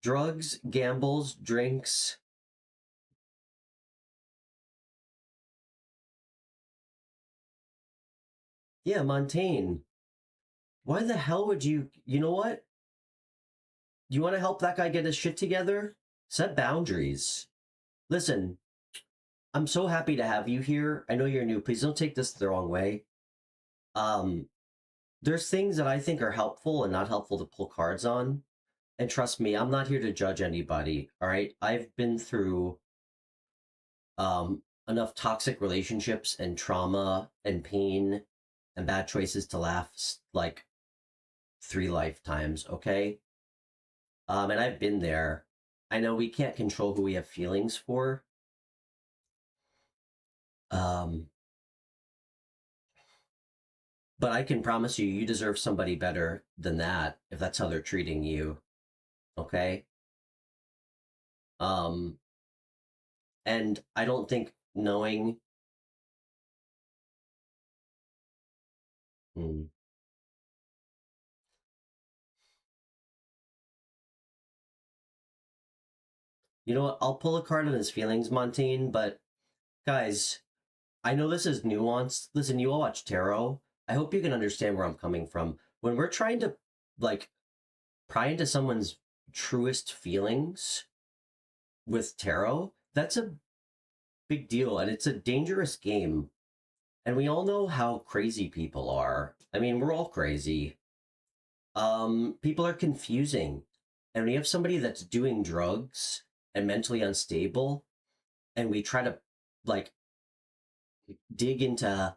Drugs, gambles, drinks. Yeah, Montaigne. Why the hell would you know what? You want to help that guy get his shit together? Set boundaries. Listen, I'm so happy to have you here. I know you're new. Please don't take this the wrong way. Um, there's things that I think are helpful and not helpful to pull cards on. And trust me, I'm not here to judge anybody. All right. I've been through enough toxic relationships and trauma and pain and bad choices to last like 3 lifetimes, okay? And I've been there. I know we can't control who we have feelings for. Um, but I can promise you, you deserve somebody better than that if that's how they're treating you, okay? Um, and I don't think knowing, hmm, you know what? I'll pull a card on his feelings, Montaigne, but guys, I know this is nuanced. Listen, you all watch tarot. I hope you can understand where I'm coming from. When we're trying to like pry into someone's truest feelings with tarot, that's a big deal and it's a dangerous game. And we all know how crazy people are. I mean, we're all crazy. People are confusing. And when you have somebody that's doing drugs and mentally unstable, and we try to like dig into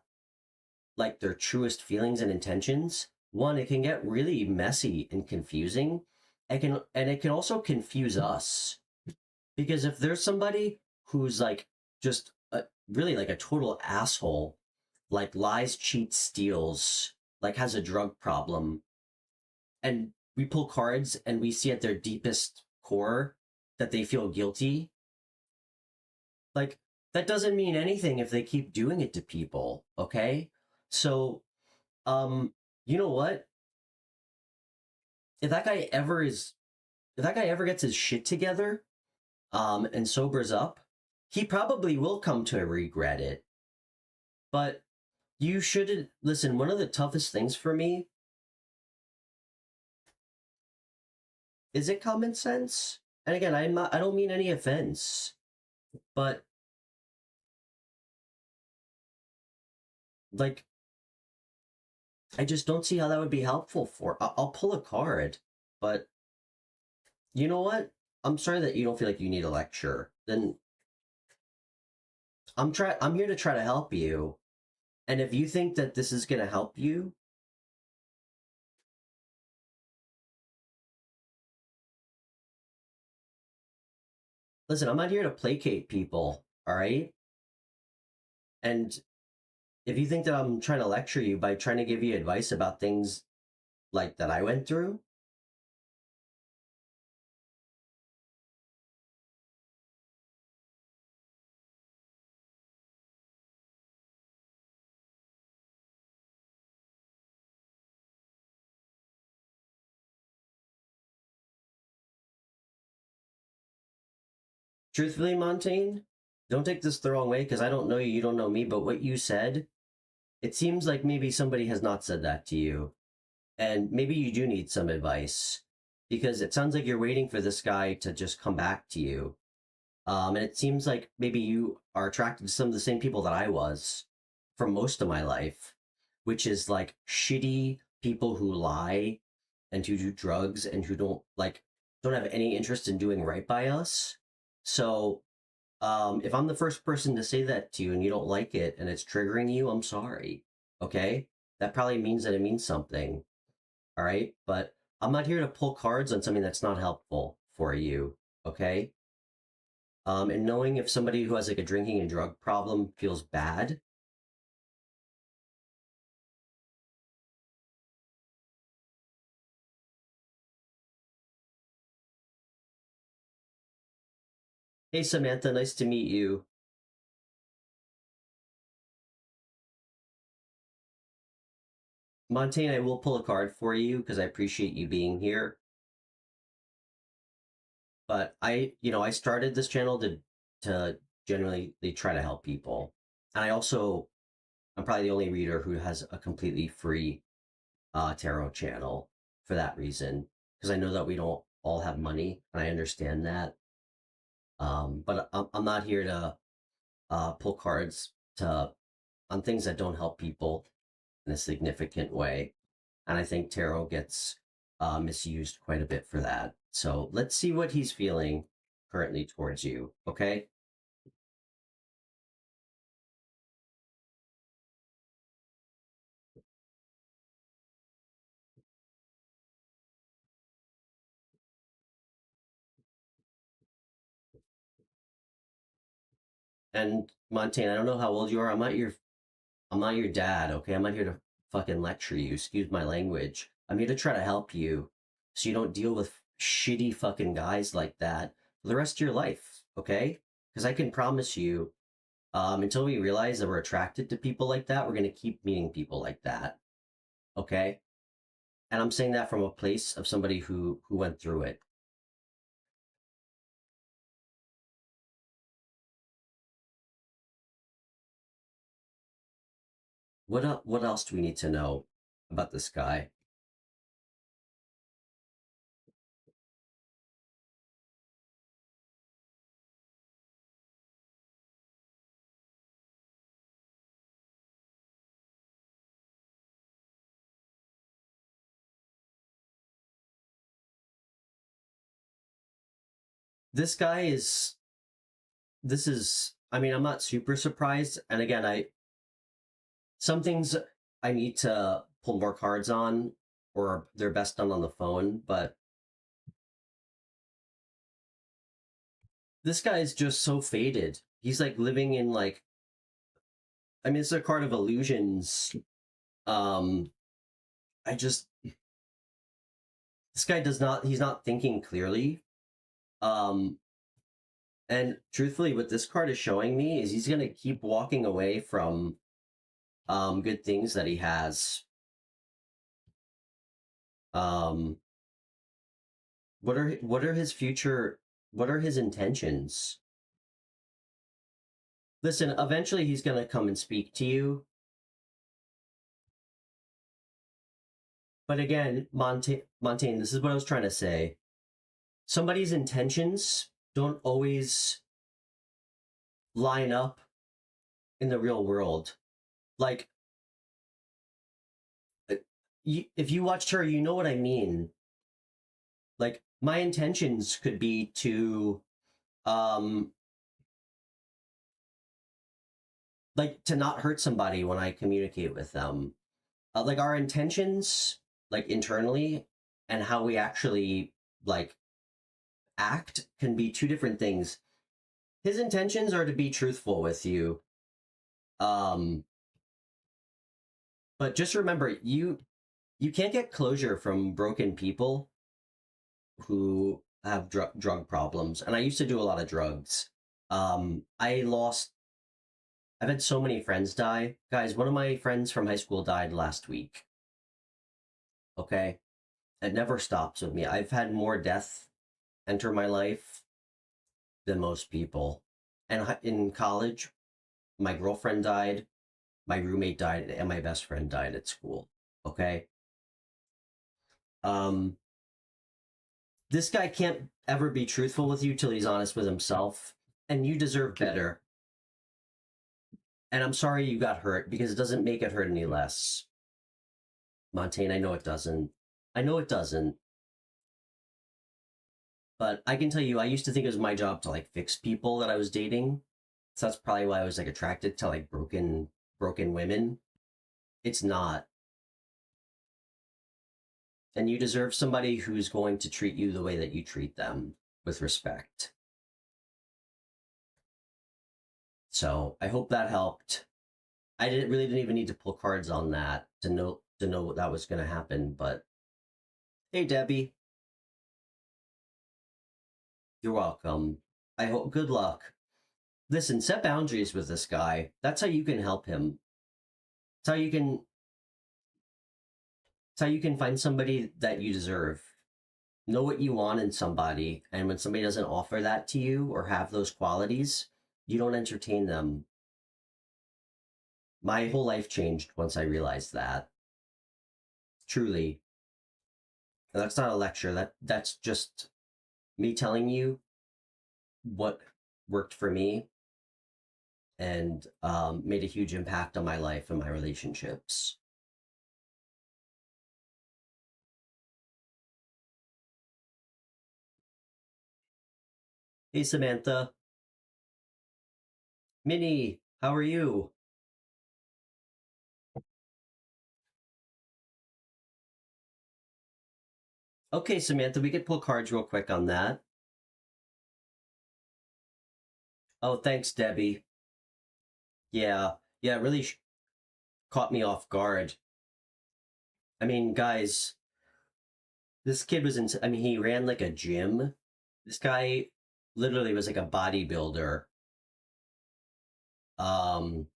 like their truest feelings and intentions, one, it can get really messy and confusing. It can also confuse us because if there's somebody who's like just really like a total asshole, like lies, cheats, steals, like has a drug problem, and we pull cards and we see at their deepest core that they feel guilty, like that doesn't mean anything if they keep doing it to people, okay? So um you know what, if that guy ever is if that guy ever gets his shit together and sobers up, he probably will come to regret it. But you shouldn't listen. One of the toughest things for me is it common sense. And again, I don't mean any offense, but like I just don't see how that would be helpful for. I'll pull a card, but you know what? I'm sorry that you don't feel like you need a lecture. Then I'm here to try to help you. And if you think that this is going to help you, listen, I'm not here to placate people, all right? And if you think that I'm trying to lecture you by trying to give you advice about things like that I went through, truthfully, Montaigne, don't take this the wrong way because I don't know you, you don't know me, but what you said, it seems like maybe somebody has not said that to you. And maybe you do need some advice because it sounds like you're waiting for this guy to just come back to you. And it seems like maybe you are attracted to some of the same people that I was for most of my life, which is like shitty people who lie and who do drugs and who don't have any interest in doing right by us. So if I'm the first person to say that to you and you don't like it and it's triggering you, I'm sorry. Okay? That probably means that it means something. All right? But I'm not here to pull cards on something that's not helpful for you. Okay? And knowing if somebody who has like a drinking and drug problem feels bad. Hey, Samantha, nice to meet you. Montaigne, I will pull a card for you because I appreciate you being here. But I started this channel to genuinely try to help people. And I'm probably the only reader who has a completely free tarot channel for that reason. Because I know that we don't all have money, and I understand that. But I'm not here to pull cards to on things that don't help people in a significant way. And I think tarot gets misused quite a bit for that. So let's see what he's feeling currently towards you. Okay. And Montaigne, I don't know how old you are. I'm not your dad, okay? I'm not here to fucking lecture you. Excuse my language. I'm here to try to help you so you don't deal with shitty fucking guys like that for the rest of your life, okay? Because I can promise you, until we realize that we're attracted to people like that, we're gonna keep meeting people like that, okay? And I'm saying that from a place of somebody who went through it. What else do we need to know about this guy? This guy is this is I mean, I'm not super surprised. And again, some things I need to pull more cards on, or they're best done on the phone, but this guy is just so faded. He's like living in like I mean, it's a card of illusions. Um I just this guy does not he's not thinking clearly. Um and truthfully what this card is showing me is he's going to keep walking away from good things that he has. Um what are his future what are his intentions? Listen, eventually he's going to come and speak to you. But again, Montaigne, this is what I was trying to say. Somebody's intentions don't always line up in the real world. Like, uh, if you watched her, you know what I mean. Like, my intentions could be um, to not hurt somebody when I communicate with them. Like, our intentions, like, internally, and how we actually, like, act can be two different things. His intentions are to be truthful with you. Um, but just remember, you can't get closure from broken people who have drug problems. And I used to do a lot of drugs. I've had so many friends die. Guys, one of my friends from high school died last week. Okay? It never stops with me. I've had more death enter my life than most people. And in college, my girlfriend died, my roommate died, and my best friend died at school. Okay? Um, this guy can't ever be truthful with you till he's honest with himself, and you deserve better. And I'm sorry you got hurt because it doesn't make it hurt any less. Montaigne, I know it doesn't. I know it doesn't. But I can tell you, I used to think it was my job to like fix people that I was dating. So that's probably why I was like attracted to like broken women. It's not. And you deserve somebody who's going to treat you the way that you treat them with respect. So I hope that helped. I didn't even need to pull cards on that to know what that was going to happen. But hey, Debbie, you're welcome. I hope good luck. Listen, set boundaries with this guy. That's how you can help him. It's how you can. It's how you can find somebody that you deserve. Know what you want in somebody, and when somebody doesn't offer that to you or have those qualities, you don't entertain them. My whole life changed once I realized that. Truly. And that's not a lecture. That's just me telling you what worked for me and made a huge impact on my life and my relationships. Hey, Samantha. Minnie, how are you? Okay, Samantha, we could pull cards real quick on that. Oh, thanks, Debbie. Yeah, yeah, it really caught me off guard. I mean, guys, this kid was in. I mean, he ran like a gym. This guy literally was like a bodybuilder. Um,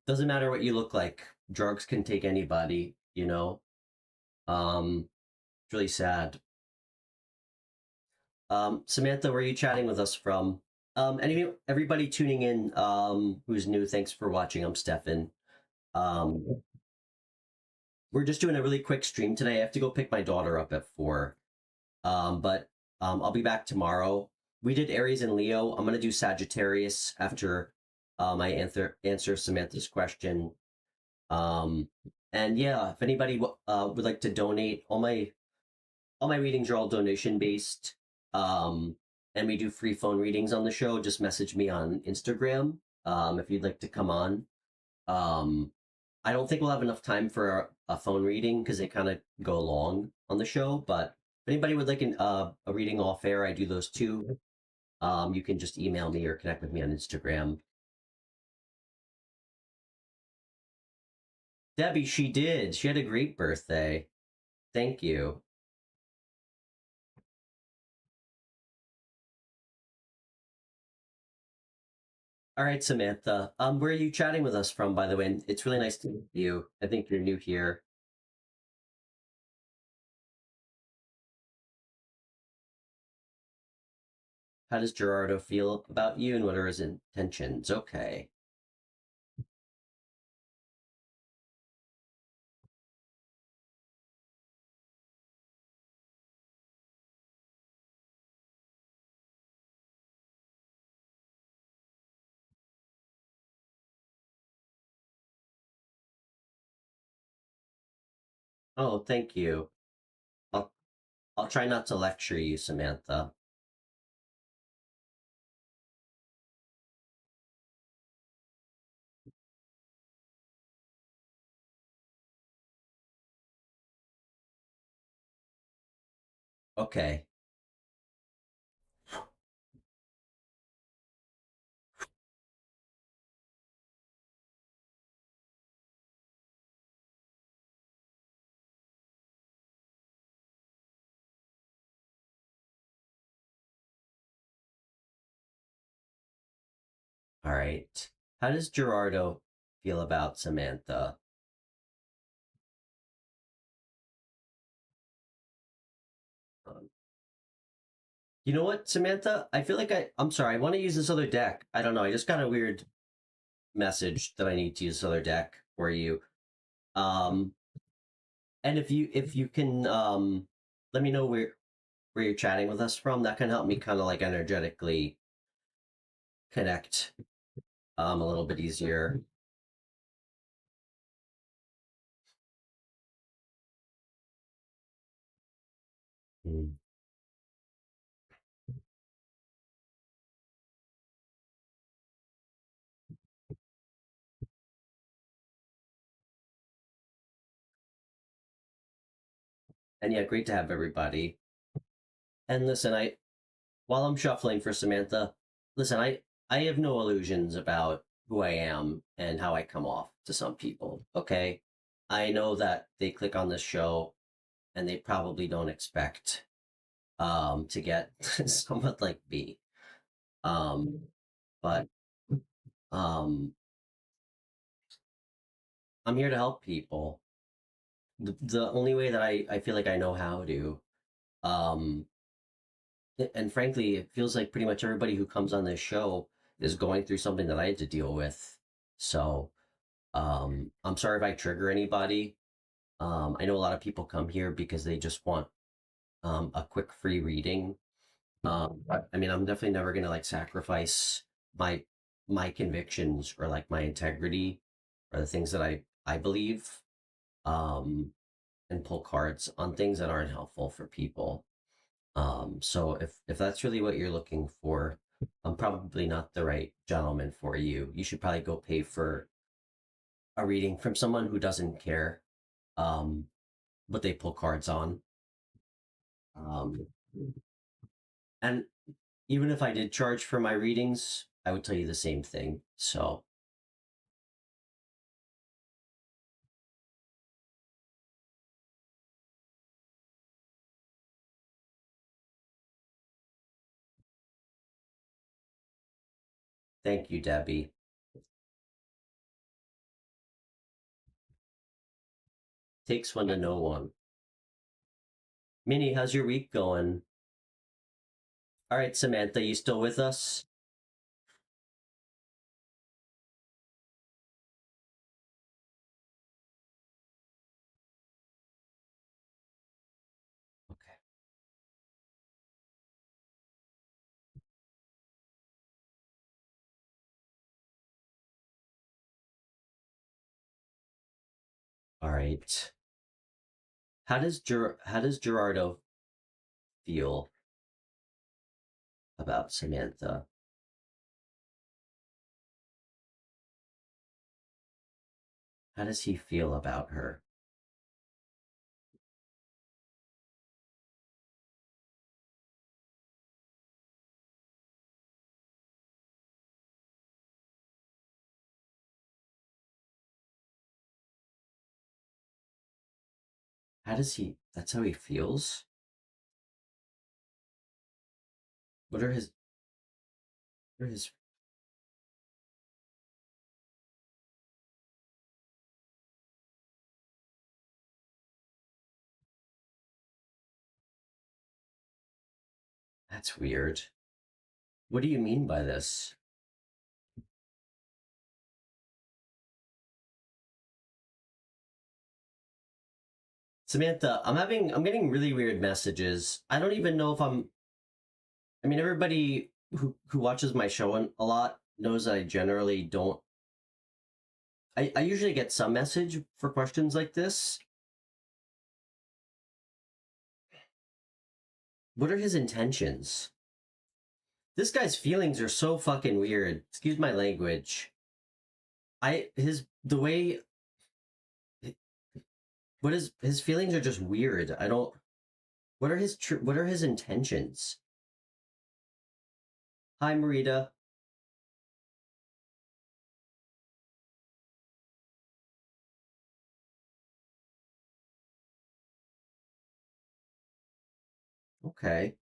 doesn't matter what you look like. Drugs can take anybody, you know. It's really sad. Samantha, where are you chatting with us from? Everybody tuning in, who's new, thanks for watching. I'm Stefan. Um, we're just doing a really quick stream today. I have to go pick my daughter up at 4. But I'll be back tomorrow. We did Aries and Leo. I'm gonna do Sagittarius after I answer Samantha's question. Um, and yeah, if anybody would like to donate, all my readings are all donation based. Um, and we do free phone readings on the show. Just message me on Instagram if you'd like to come on. Um, I don't think we'll have enough time for a phone reading because they kind of go long on the show. But if anybody would like a reading off air, I do those too. You can just email me or connect with me on Instagram. Debbie, she did. She had a great birthday. Thank you. All right, Samantha. Where are you chatting with us from, by the way? It's really nice to meet you. I think you're new here. How does Gerardo feel about you, and what are his intentions? Okay. Oh, thank you. I'll I'll try not to lecture you, Samantha. Okay. All right. How does Gerardo feel about Samantha? Um, you know what, Samantha? I feel like I'm sorry. I want to use this other deck. I don't know. I just got a weird message that I need to use this other deck for you. Um, and if you can let me know where you're chatting with us from, that can help me kind of like energetically connect a little bit easier. Mm. And yeah, great to have everybody. And listen, I while I'm shuffling for Samantha, listen, I have no illusions about who I am and how I come off to some people. Okay. I know that they click on this show and they probably don't expect to get someone like me. Um but um I'm here to help people. The only way that I feel like I know how to. Um and frankly, it feels like pretty much everybody who comes on this show is going through something that I had to deal with. So I'm sorry if I trigger anybody. I know a lot of people come here because they just want a quick free reading. But I mean, I'm definitely never gonna like sacrifice my my convictions or like my integrity or the things that I believe um, and pull cards on things that aren't helpful for people. So if that's really what you're looking for, I'm probably not the right gentleman for you. You should probably go pay for a reading from someone who doesn't care um, what they pull cards on. Um, and even if I did charge for my readings, I would tell you the same thing. So, thank you, Debbie. Takes one to know one. Minnie, how's your week going? All right, Samantha, you still with us? Okay. All right. How does Gerardo feel about Samantha? How does he feel about her? How does he? That's how he feels. What are his? What are his? That's weird. What do you mean by this? Samantha, I'm getting really weird messages. I don't even know if I mean, everybody who watches my show a lot knows that I generally don't. I usually get some message for questions like this. What are his intentions? This guy's feelings are so fucking weird. Excuse my language. The way what is his feelings are just weird. I don't. What are his intentions? Hi, Marita. Okay.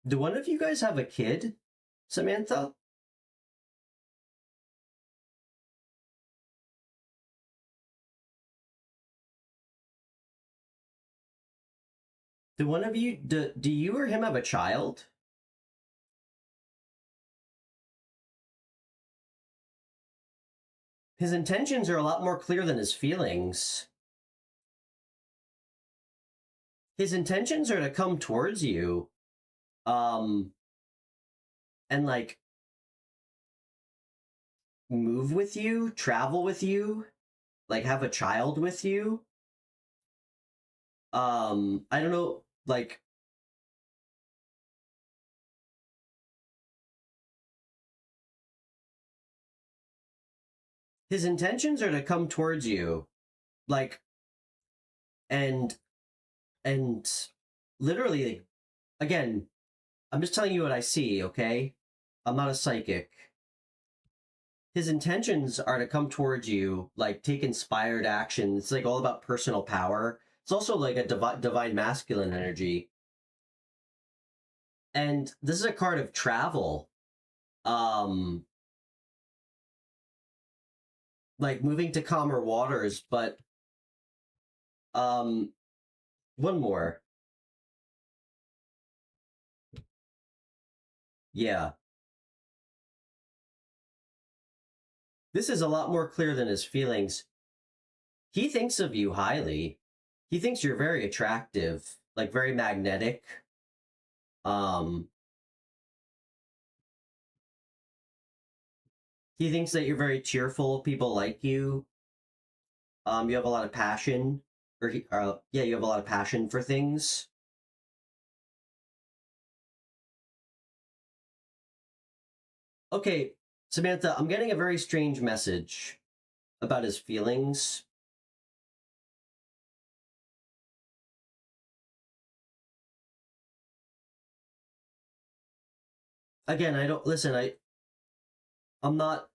Do one of you guys have a kid, Samantha? Do one of you do you or him have a child? His intentions are a lot more clear than his feelings. His intentions are to come towards you, um, and like move with you, travel with you, like have a child with you. I don't know, like his intentions are to come towards you, like and and literally, again, I'm just telling you what I see, okay? I'm not a psychic. His intentions are to come towards you, like take inspired action. It's like all about personal power. It's also like a divine masculine energy. And this is a card of travel. Um, like moving to calmer waters, but um one more. Yeah. This is a lot more clear than his feelings. He thinks of you highly. He thinks you're very attractive, like very magnetic. Um, he thinks that you're very cheerful. People like you. You have a lot of passion, yeah, you have a lot of passion for things. Okay, Samantha, I'm getting a very strange message about his feelings. again, I don't listen. I'm not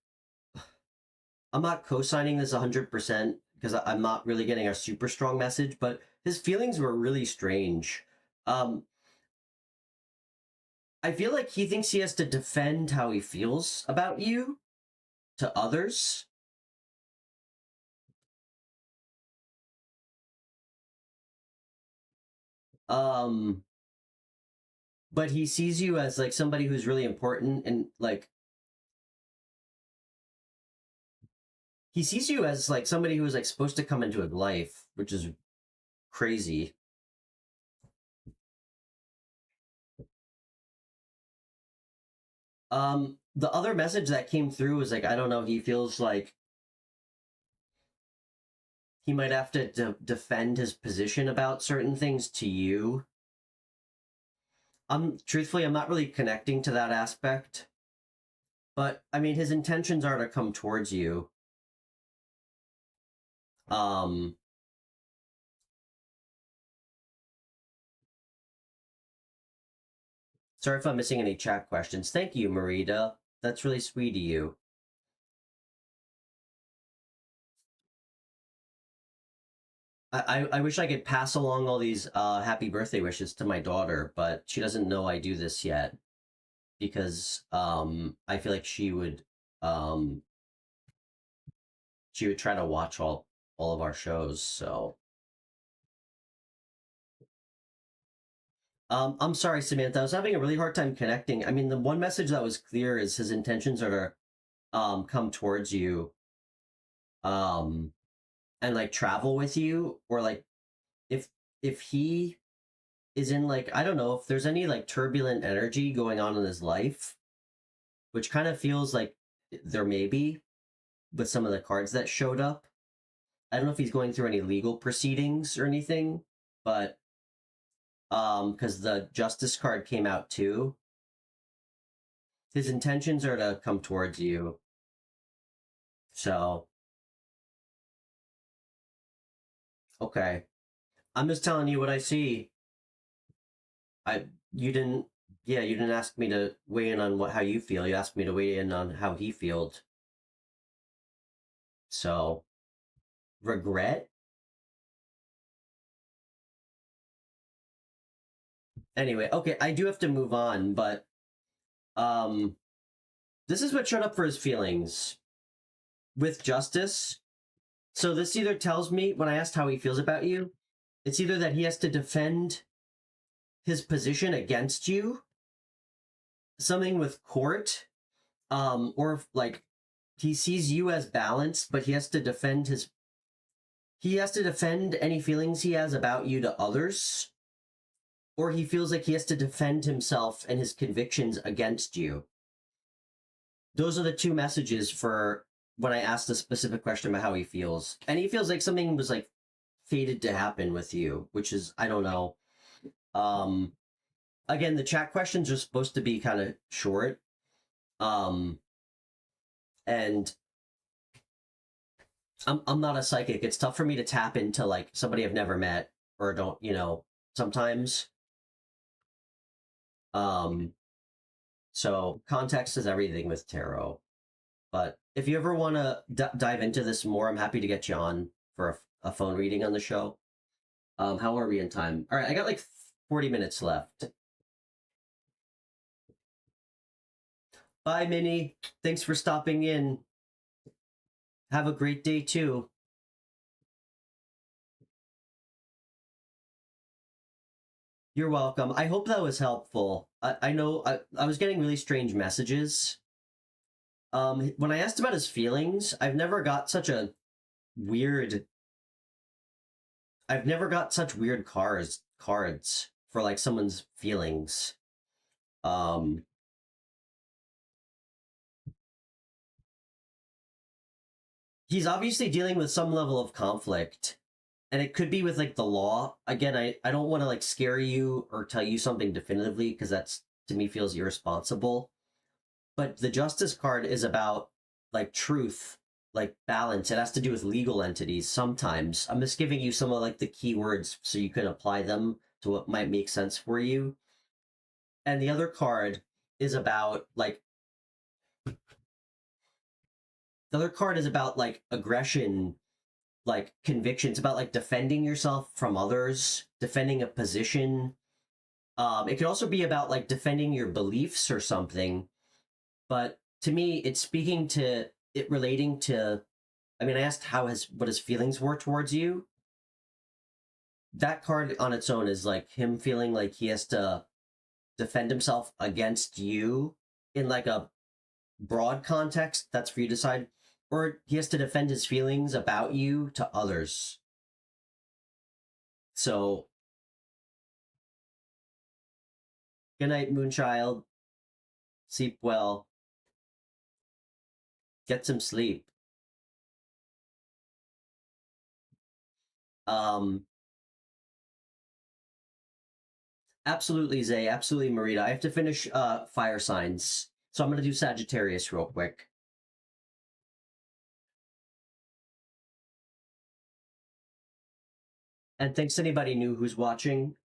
I'm not co-signing this 100% because I'm not really getting a super strong message. But his feelings were really strange. Um, I feel like he thinks he has to defend how he feels about you to others. Um, but he sees you as like somebody who's really important, and like he sees you as like somebody who's like supposed to come into his life, which is crazy. The other message that came through was like, I don't know, he feels like he might have to defend his position about certain things to you. I'm not really connecting to that aspect, but I mean, his intentions are to come towards you. Um, Sorry if I'm missing any chat questions. Thank you, Marita. That's really sweet of you. I wish I could pass along all these happy birthday wishes to my daughter, but she doesn't know I do this yet because I feel like um she would try to watch all of our shows. So I'm sorry, Samantha. I was having a really hard time connecting. I mean, the one message that was clear is his intentions are to come towards you um and like travel with you, or like if he is in like, I don't know if there's any like turbulent energy going on in his life, which kind of feels like there may be with some of the cards that showed up. I don't know if he's going through any legal proceedings or anything, but because the justice card came out too. His intentions are to come towards you. So, okay. I'm just telling you what I see. You didn't, yeah, you didn't ask me to weigh in on how you feel. You asked me to weigh in on how he feels. So, regret? Anyway, okay, I do have to move on, but um this is what showed up for his feelings with justice. So this either tells me, when I asked how he feels about you, it's either that he has to defend his position against you, something with court, or like he sees you as balanced, but he has to defend any feelings he has about you to others, or he feels like he has to defend himself and his convictions against you. Those are the two messages for when I asked a specific question about how he feels. And he feels like something was like fated to happen with you, which is, I don't know. Um Again, the chat questions are supposed to be kind of short. Um and I'm not a psychic. It's tough for me to tap into like somebody I've never met or don't, sometimes. Um so context is everything with tarot. But if you ever want to dive into this more, I'm happy to get you on for a phone reading on the show. How are we in time? All right, I got like 40 minutes left. Bye, Minnie. Thanks for stopping in. Have a great day too. You're welcome. I hope that was helpful. I know I was getting really strange messages. When I asked about his feelings, weird I've never got such weird cards for like someone's feelings. Um he's obviously dealing with some level of conflict, and it could be with like the law. Again, I don't want to like scare you or tell you something definitively because that's, to me, feels irresponsible. But the justice card is about like truth, like balance. It has to do with legal entities sometimes. I'm just giving you some of like the keywords so you can apply them to what might make sense for you. And the other card is about like the other card is about like aggression, like conviction. It's about like defending yourself from others, defending a position. It could also be about like defending your beliefs or something. But to me, it's speaking to it relating to. I mean, I asked what his feelings were towards you. That card on its own is like him feeling like he has to defend himself against you in like a broad context. That's for you to decide. Or he has to defend his feelings about you to others. So, good night, Moonchild. Sleep well. Get some sleep. Um, absolutely, Zay. Absolutely, Marita. I have to finish fire signs, so I'm gonna do Sagittarius real quick. And thanks to anybody new who's watching.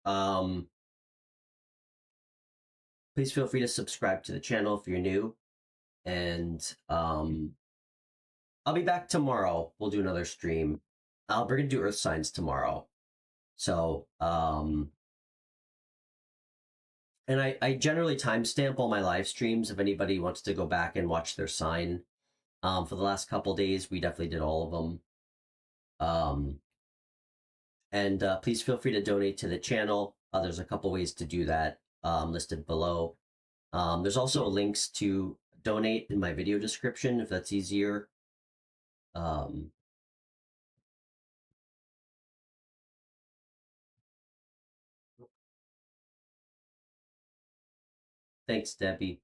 Please feel free to subscribe to the channel if you're new. And I'll be back tomorrow. We'll do another stream. We're gonna do Earth signs tomorrow. So and I generally timestamp all my live streams if anybody wants to go back and watch their sign. For the last couple days, we definitely did all of them. And please feel free to donate to the channel. There's a couple ways to do that listed below. There's also links to donate in my video description if that's easier. Thanks, Debbie.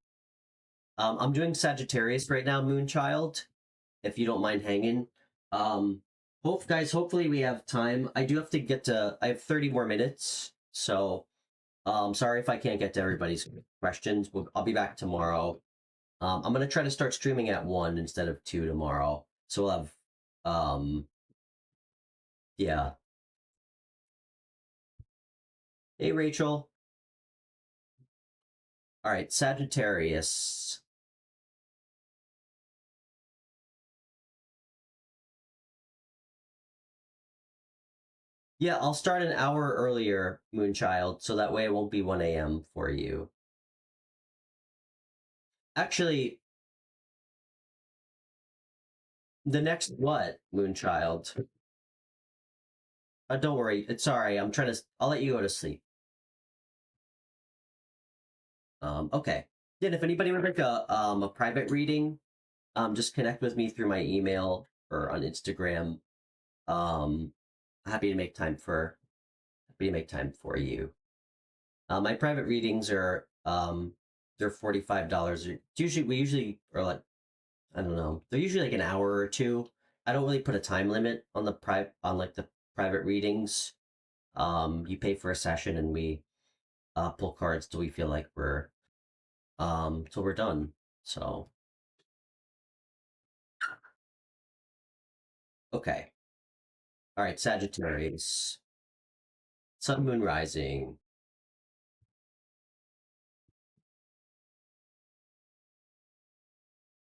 I'm doing Sagittarius right now, Moonchild, if you don't mind hanging. Hopefully we have time. I do have to get to, I have 30 more minutes, so sorry if I can't get to everybody's questions. I'll be back tomorrow. I'm gonna try to start streaming at 1 instead of 2 tomorrow. So we'll have, yeah. Hey, Rachel. All right, Sagittarius. Yeah, I'll start an hour earlier, Moonchild, so that way it won't be 1 a.m. for you. Actually, the next what, Moonchild? Don't worry, it's sorry. I'll let you go to sleep. Okay. Then if anybody would like a private reading, just connect with me through my email or on Instagram. Um, happy to make time for you. My private readings are they're $45. We usually are like, I don't know, they're usually like an hour or two. I don't really put a time limit on the private readings. You pay for a session and we pull cards till we feel like till we're done. So okay. All right, Sagittarius. Sun, Moon, Rising.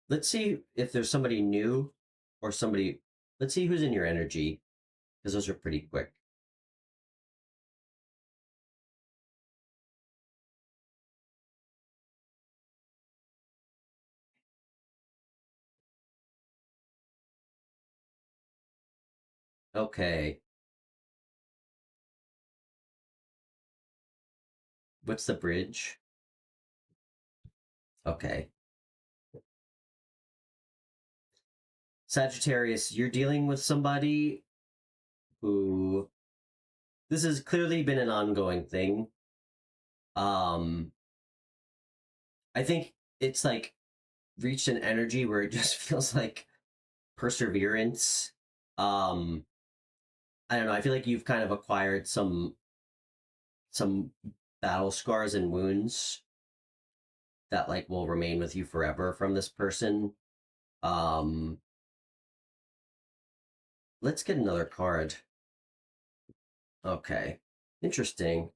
Let's see if there's somebody new or somebody. Let's see who's in your energy because those are pretty quick. Okay. What's the bridge? Okay. Sagittarius, you're dealing with somebody who this has clearly been an ongoing thing. I think it's like reached an energy where it just feels like perseverance. Um, I don't know. I feel like you've kind of acquired some battle scars and wounds that like will remain with you forever from this person. Um, let's get another card. Okay. Interesting.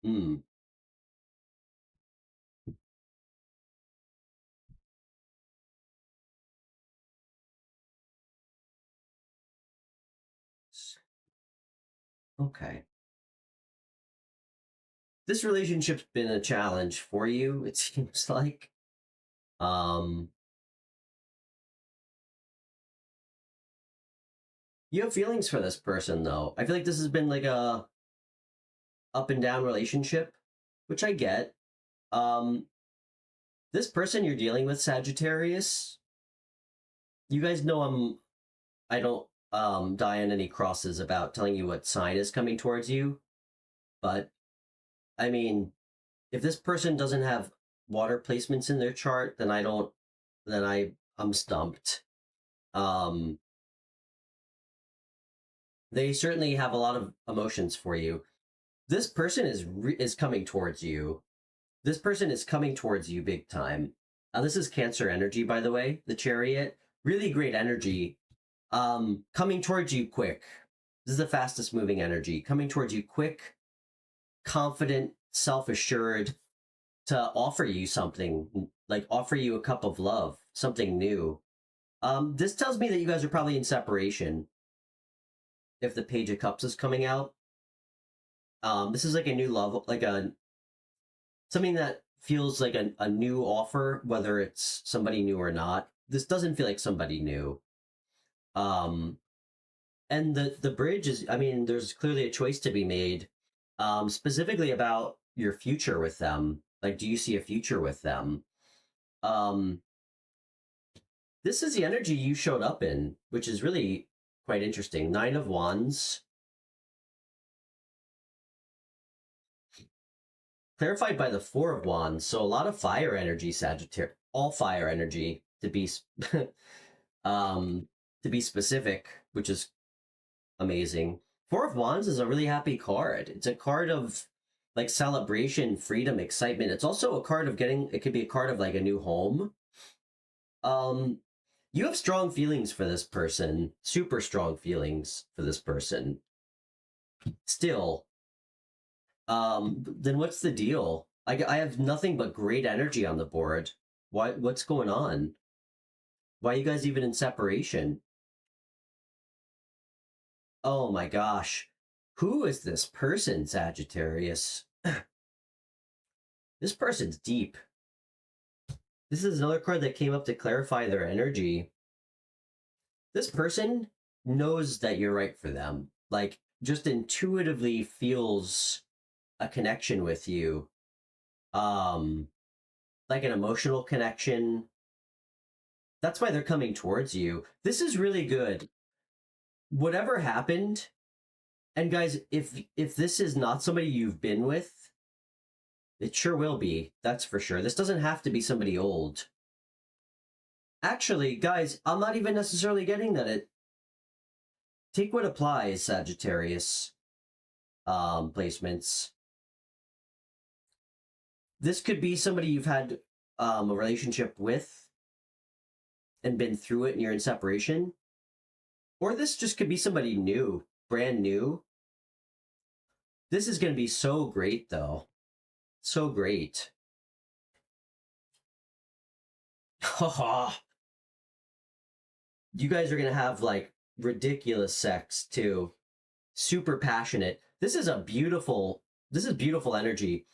Hmm. Okay. This relationship's been a challenge for you, it seems like. Um, you have feelings for this person though. I feel like this has been like a up and down relationship, which I get. Um, this person you're dealing with, Sagittarius, you guys know I don't die on any crosses about telling you what sign is coming towards you, but I mean, if this person doesn't have water placements in their chart, then I don't then I'm stumped. Um, they certainly have a lot of emotions for you. This person is coming towards you. This person is coming towards you big time. This is Cancer energy, by the way. The Chariot, really great energy. Coming towards you quick. This is the fastest moving energy. Coming towards you quick, confident, self assured, to offer you something, like offer you a cup of love, something new. This tells me that you guys are probably in separation. If the Page of Cups is coming out, this is like a new love, like a something that feels like a new offer, whether it's somebody new or not. This doesn't feel like somebody new. Um, and the bridge is, I mean, there's clearly a choice to be made, specifically about your future with them. Like, do you see a future with them? Um, this is the energy you showed up in, which is really quite interesting. Nine of Wands, clarified by the Four of Wands. So a lot of fire energy, Sagittarius, all fire energy to be um to be specific, which is amazing. Four of Wands is a really happy card. It's a card of like celebration, freedom, excitement. It's also a card of getting, it could be a card of like a new home. Um, you have strong feelings for this person, super strong feelings for this person. Still, then what's the deal? I have nothing but great energy on the board. What's going on? Why are you guys even in separation? Oh my gosh. Who is this person, Sagittarius? This person's deep. This is another card that came up to clarify their energy. This person knows that you're right for them. Like, just intuitively feels a connection with you. Um, like an emotional connection. That's why they're coming towards you. This is really good. Whatever happened, and guys, if this is not somebody you've been with, it sure will be. That's for sure. This doesn't have to be somebody old. Actually, guys, I'm not even necessarily getting that it take what applies, Sagittarius placements. This could be somebody you've had a relationship with and been through it and you're in separation. Or this just could be somebody new, brand new. This is going to be so great, though. So great. You guys are going to have like ridiculous sex, too. Super passionate. This is beautiful energy.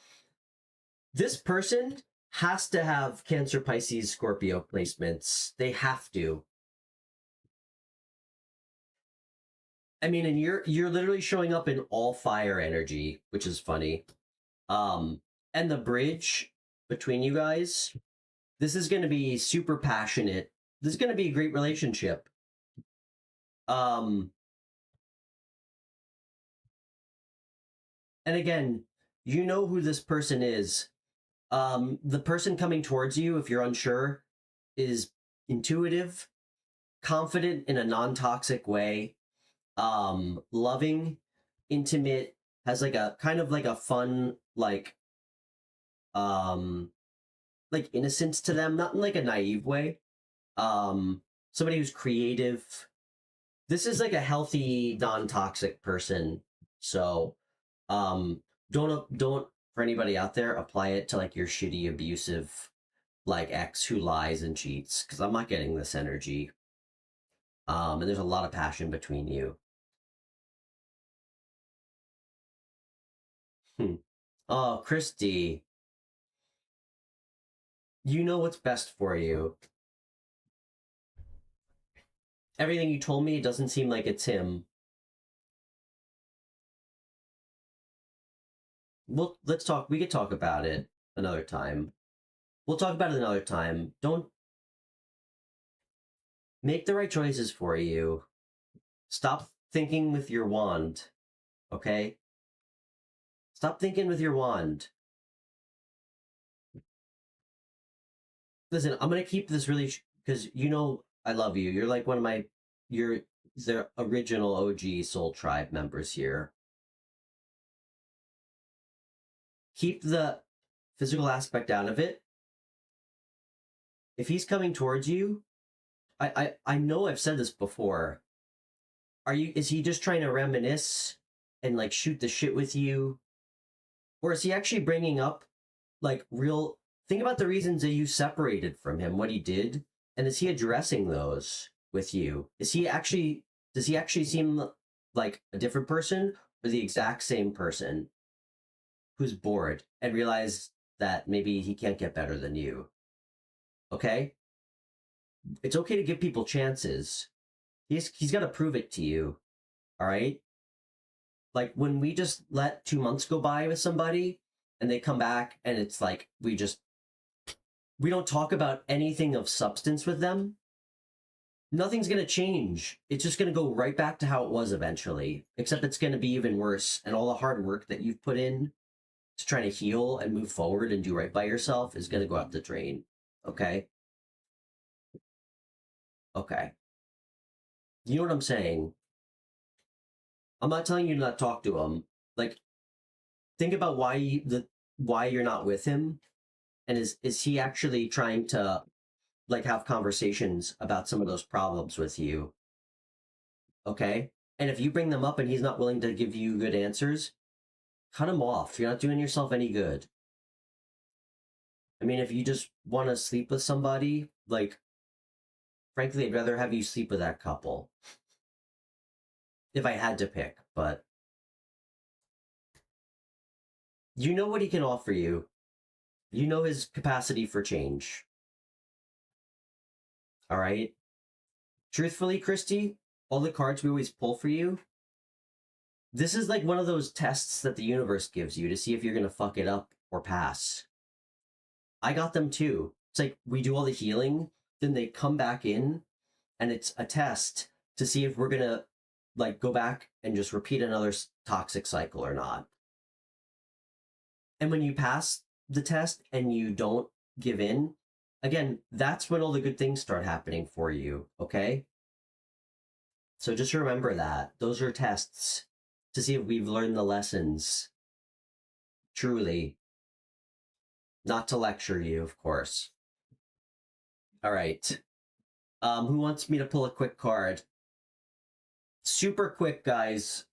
This person has to have Cancer, Pisces, Scorpio placements. They have to. I mean, and you're literally showing up in all fire energy, which is funny. And the bridge between you guys, this is going to be super passionate. This is going to be a great relationship. Um, and again, you know who this person is. The person coming towards you, if you're unsure, is intuitive, confident in a non-toxic way, loving, intimate, has like a kind of like a fun, um like innocence to them, not in like a naive way. Um, somebody who's creative. This is like a healthy, non-toxic person. So, don't for anybody out there, apply it to like your shitty, abusive, like ex who lies and cheats, because I'm not getting this energy. And there's a lot of passion between you. Oh, Christy, you know what's best for you. Everything you told me doesn't seem like it's him. Well, let's talk. We could talk about it another time. We'll talk about it another time. Don't make the right choices for you. Stop thinking with your wand, okay? Stop thinking with your wand. Listen, I'm gonna keep this really because you know I love you. You're like one of my, you're the original OG Soul Tribe members here. Keep the physical aspect out of it. If he's coming towards you, I know I've said this before. Is he just trying to reminisce and like shoot the shit with you? Or is he actually bringing up like real, think about the reasons that you separated from him, what he did, and is he addressing those with you? Does he actually seem like a different person or the exact same person who's bored and realized that maybe he can't get better than you? Okay? It's okay to give people chances. He's got to prove it to you. All right? Like when we just let 2 months go by with somebody and they come back and it's like we don't talk about anything of substance with them, nothing's going to change. It's just going to go right back to how it was eventually, except it's going to be even worse. And all the hard work that you've put in to try to heal and move forward and do right by yourself is going to go out the drain. Okay? Okay. You know what I'm saying? I'm not telling you to not talk to him. Like, think about why you're not with him, and is he actually trying to like have conversations about some of those problems with you? Okay, and if you bring them up and he's not willing to give you good answers, cut him off. You're not doing yourself any good. I mean, if you just want to sleep with somebody, like, frankly, I'd rather have you sleep with that couple if I had to pick, but you know what he can offer you. You know his capacity for change. All right? Truthfully, Christy, all the cards we always pull for you, this is like one of those tests that the universe gives you to see if you're going to fuck it up or pass. I got them too. It's like we do all the healing, then they come back in, and it's a test to see if we're going to like go back and just repeat another toxic cycle or not. And when you pass the test and you don't give in, again, that's when all the good things start happening for you, okay? So just remember that. Those are tests to see if we've learned the lessons. Truly. Not to lecture you, of course. All right. Who wants me to pull a quick card? Super quick, guys.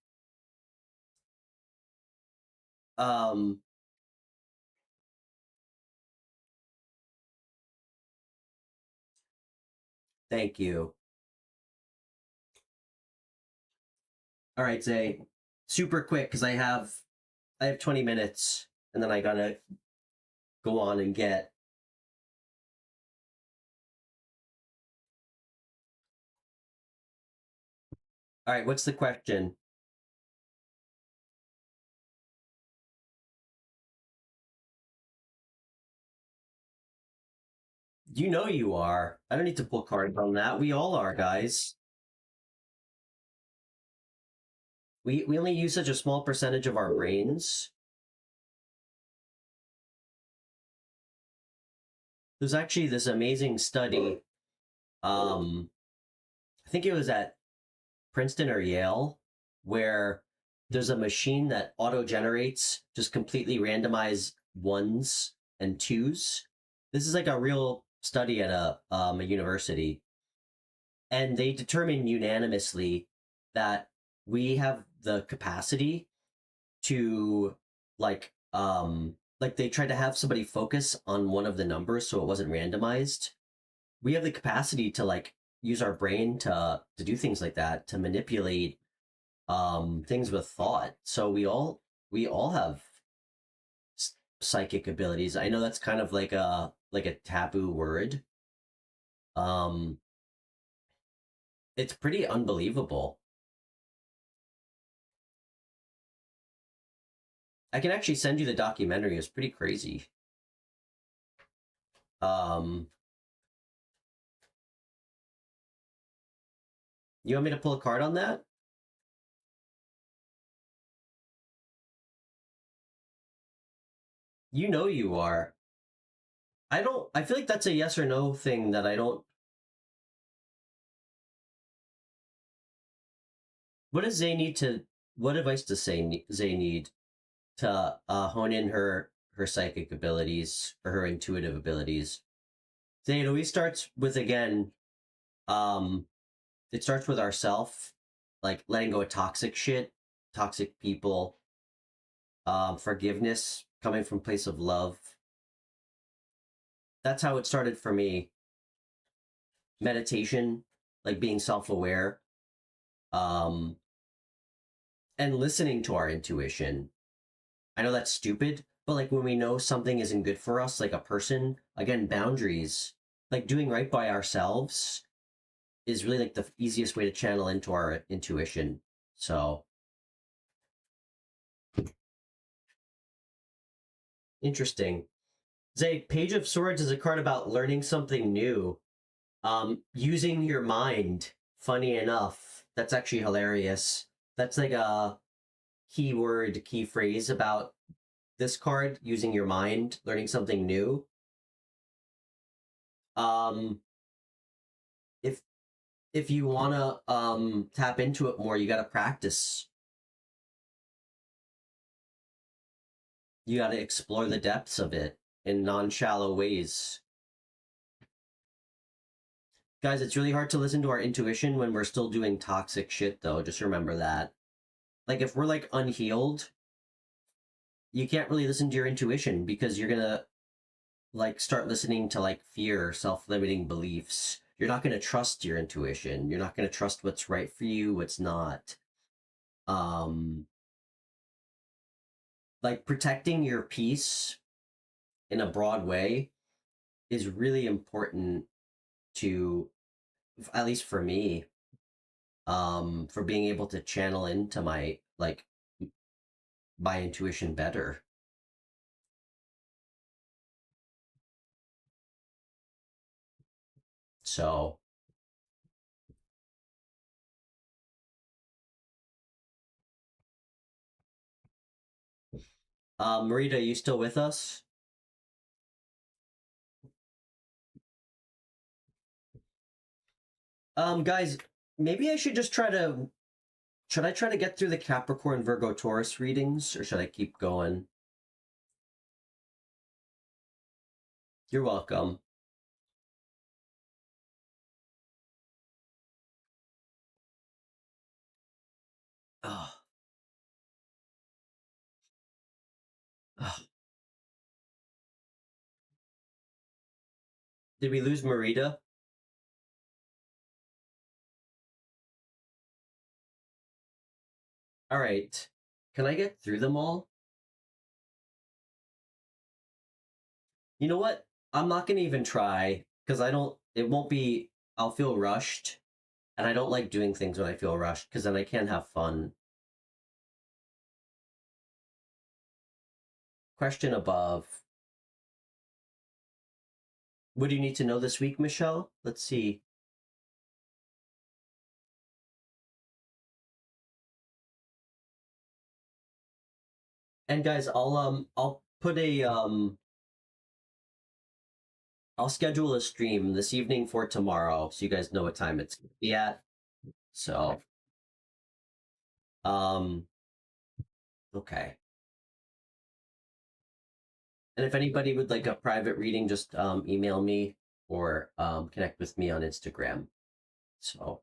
Thank you. All right, Zay. Super quick, because I have 20 minutes, and then I gotta go on and get. All right, what's the question? You know you are. I don't need to pull cards on that. We all are, guys. We only use such a small percentage of our brains. There's actually this amazing study. I think it was at Princeton or Yale, where there's a machine that auto generates just completely randomized ones and twos. This is like a real study at a university, and they determined unanimously that we have the capacity to like like they tried to have somebody focus on one of the numbers so it wasn't randomized. We have the capacity to like use our brain to do things like that, to manipulate things with thought. So we all have psychic abilities. I know that's kind of like a taboo word. Um it's pretty unbelievable. I can actually send you the documentary. It's pretty crazy. Um you want me to pull a card on that? You know you are. I feel like that's a yes or no thing that I don't. What does Zay need to what advice does Zay need to hone in her psychic abilities or her intuitive abilities? Zay, it always starts with again, um it starts with ourself, like letting go of toxic shit, toxic people, forgiveness coming from a place of love. That's how it started for me. Meditation, like being self-aware, um, and listening to our intuition. I know that's stupid, but like when we know something isn't good for us, like a person, again, boundaries, like doing right by ourselves is really like the easiest way to channel into our intuition. So interesting. Zay, Page of Swords is a card about learning something new, using your mind. Funny enough, that's actually hilarious. That's like a keyword, key phrase about this card, using your mind, learning something new. Um, if if you wanna tap into it more, you gotta practice. You gotta explore the depths of it in non-shallow ways. Guys, it's really hard to listen to our intuition when we're still doing toxic shit though. Just remember that. Like if we're like unhealed, you can't really listen to your intuition because you're gonna like start listening to like fear, self-limiting beliefs. You're not gonna trust your intuition. You're not gonna trust what's right for you, what's not. Um like protecting your peace in a broad way is really important to, at least for me, for being able to channel into my like my intuition better. So Marita, you still with us? Guys, maybe I should just try to, should I try to get through the Capricorn Virgo Taurus readings or should I keep going? You're welcome. Oh, oh. Did we lose Marita? All right. Can I get through them all? You know what? I'm not gonna even try because I don't. It won't be. I'll feel rushed, and I don't like doing things when I feel rushed because then I can't have fun. Question above. What do you need to know this week, Michelle? Let's see. And guys, I'll put a I'll schedule a stream this evening for tomorrow, so you guys know what time it's gonna be at. So, um, okay. And if anybody would like a private reading, just email me or connect with me on Instagram. So,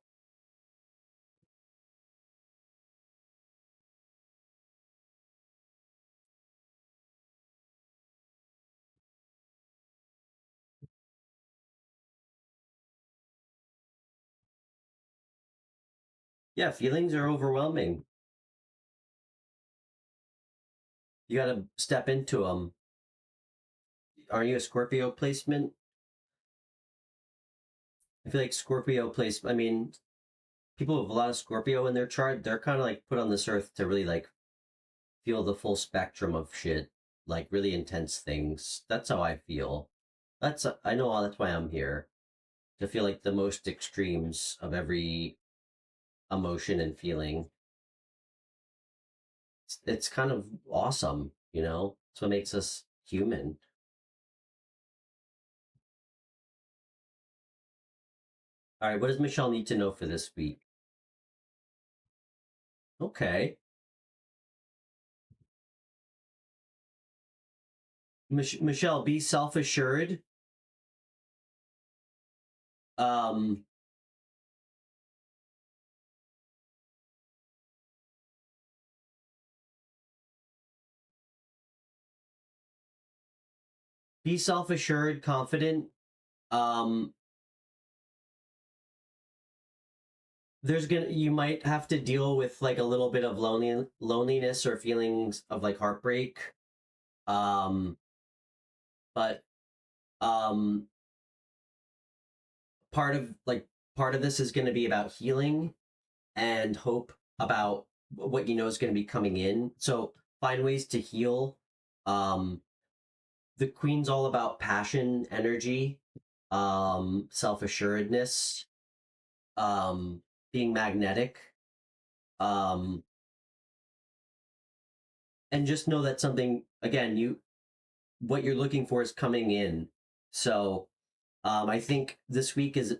Yeah, feelings are overwhelming. You got to step into them. Are you a Scorpio placement? I feel like Scorpio place. I mean, people with a lot of Scorpio in their chart, they're kind of like put on this earth to really like feel the full spectrum of shit, like really intense things. That's how I feel. I know that's why I'm here, to feel like the most extremes of every emotion and feeling. It's kind of awesome, you know? It's what makes us human. All right, what does Michelle need to know for this week? Okay. Michelle, be self assured. Um, be self assured, confident. Um, you might have to deal with like a little bit of loneliness or feelings of like heartbreak. Um, but um, part of like part of this is going to be about healing and hope about what you know is going to be coming in. So find ways to heal. Um, the Queen's all about passion, energy, self assuredness, um, being magnetic, um, and just know that something again you what you're looking for is coming in. So I think this week is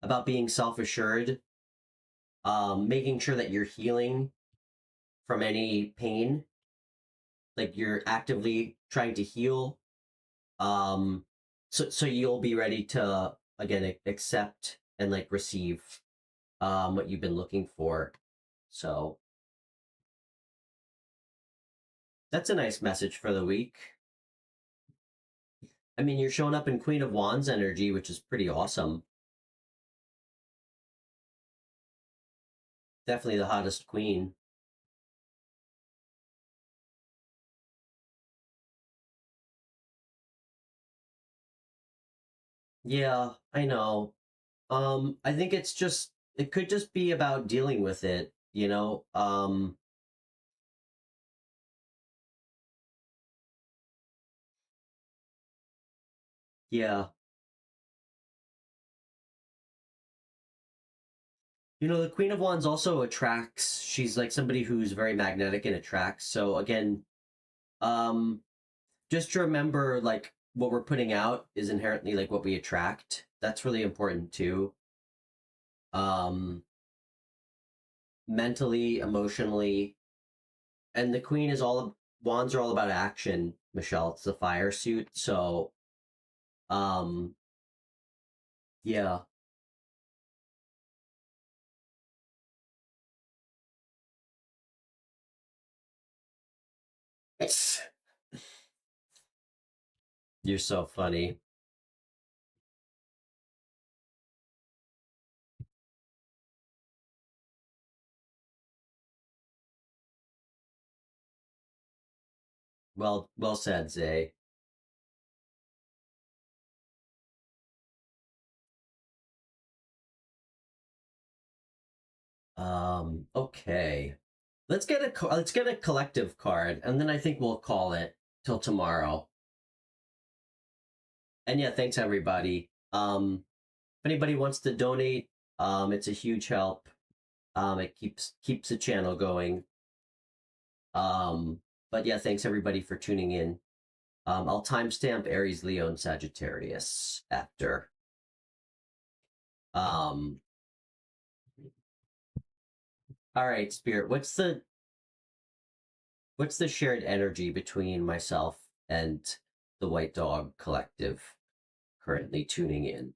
about being self assured, making sure that you're healing from any pain, like you're actively trying to heal, so you'll be ready to again accept and like receive what you've been looking for. So that's a nice message for the week. I mean, you're showing up in Queen of Wands energy, which is pretty awesome. Definitely the hottest queen. Yeah, I know. I think it could just be about dealing with it, you know? Yeah. You know, the Queen of Wands also attracts. She's like somebody who's very magnetic and attracts. So again, um, just to remember like what we're putting out is inherently like what we attract. That's really important too. Um, mentally, emotionally, and the Queen is all Wands are all about action. Michelle, it's the fire suit. So, um, yeah, you're so funny. Well said, Zay. Okay. Let's get a collective card, and then I think we'll call it till tomorrow. And yeah, thanks everybody. If anybody wants to donate, it's a huge help. It keeps the channel going. Um, but yeah, thanks everybody for tuning in. I'll timestamp Aries, Leo, and Sagittarius after. Um, all right, Spirit. What's the shared energy between myself and the White Dog Collective currently tuning in?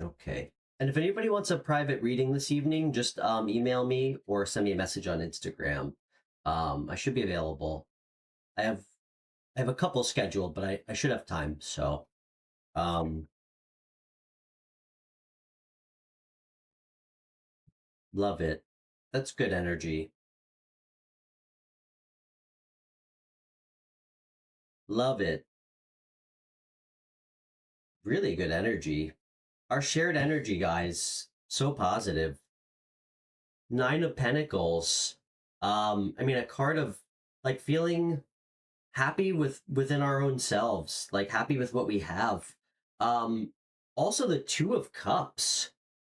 Okay. And if anybody wants a private reading this evening, just email me or send me a message on Instagram. I should be available. I have I have a couple scheduled, but I should have time. So um, love it. That's good energy. Love it. Really good energy. Our shared energy, guys. So positive. Nine of Pentacles. I mean, a card of like feeling happy within our own selves, like happy with what we have. Um, Also the Two of Cups,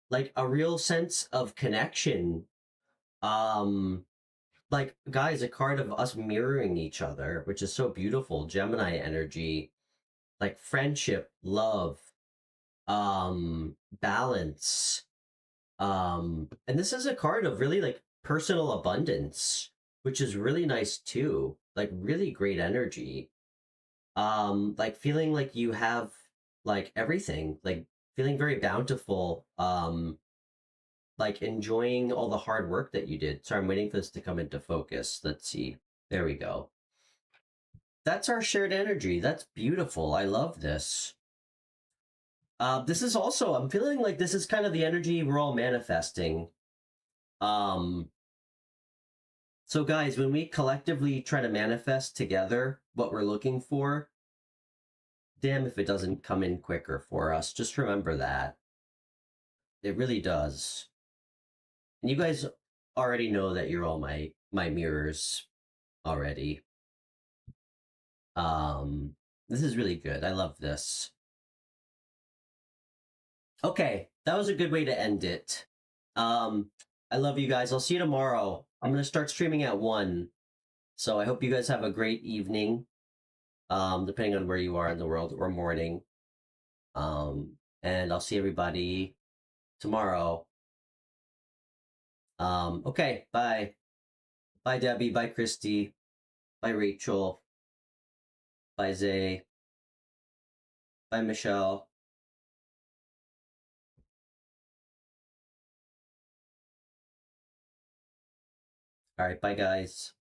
like a real sense of connection. Um, like guys, a card of us mirroring each other, which is so beautiful. Gemini energy, like friendship, love, balance. And this is a card of really like personal abundance, which is really nice too. Like really great energy. Like feeling like you have like everything, like feeling very bountiful, like enjoying all the hard work that you did. Sorry, I'm waiting for this to come into focus. Let's see. There we go. That's our shared energy. That's beautiful. I love this. This is also, I'm feeling like this is kind of the energy we're all manifesting. Um, so guys, when we collectively try to manifest together what we're looking for, damn if it doesn't come in quicker for us. Just remember that. It really does. And you guys already know that you're all my mirrors already. This is really good. I love this. Okay, that was a good way to end it. I love you guys. I'll see you tomorrow. I'm gonna start streaming at 1. So I hope you guys have a great evening. Depending on where you are in the world, or morning. And I'll see everybody tomorrow. Okay, bye. Bye, Debbie. Bye, Christy. Bye, Rachel. Bye, Zay. Bye, Michelle. All right, bye, guys.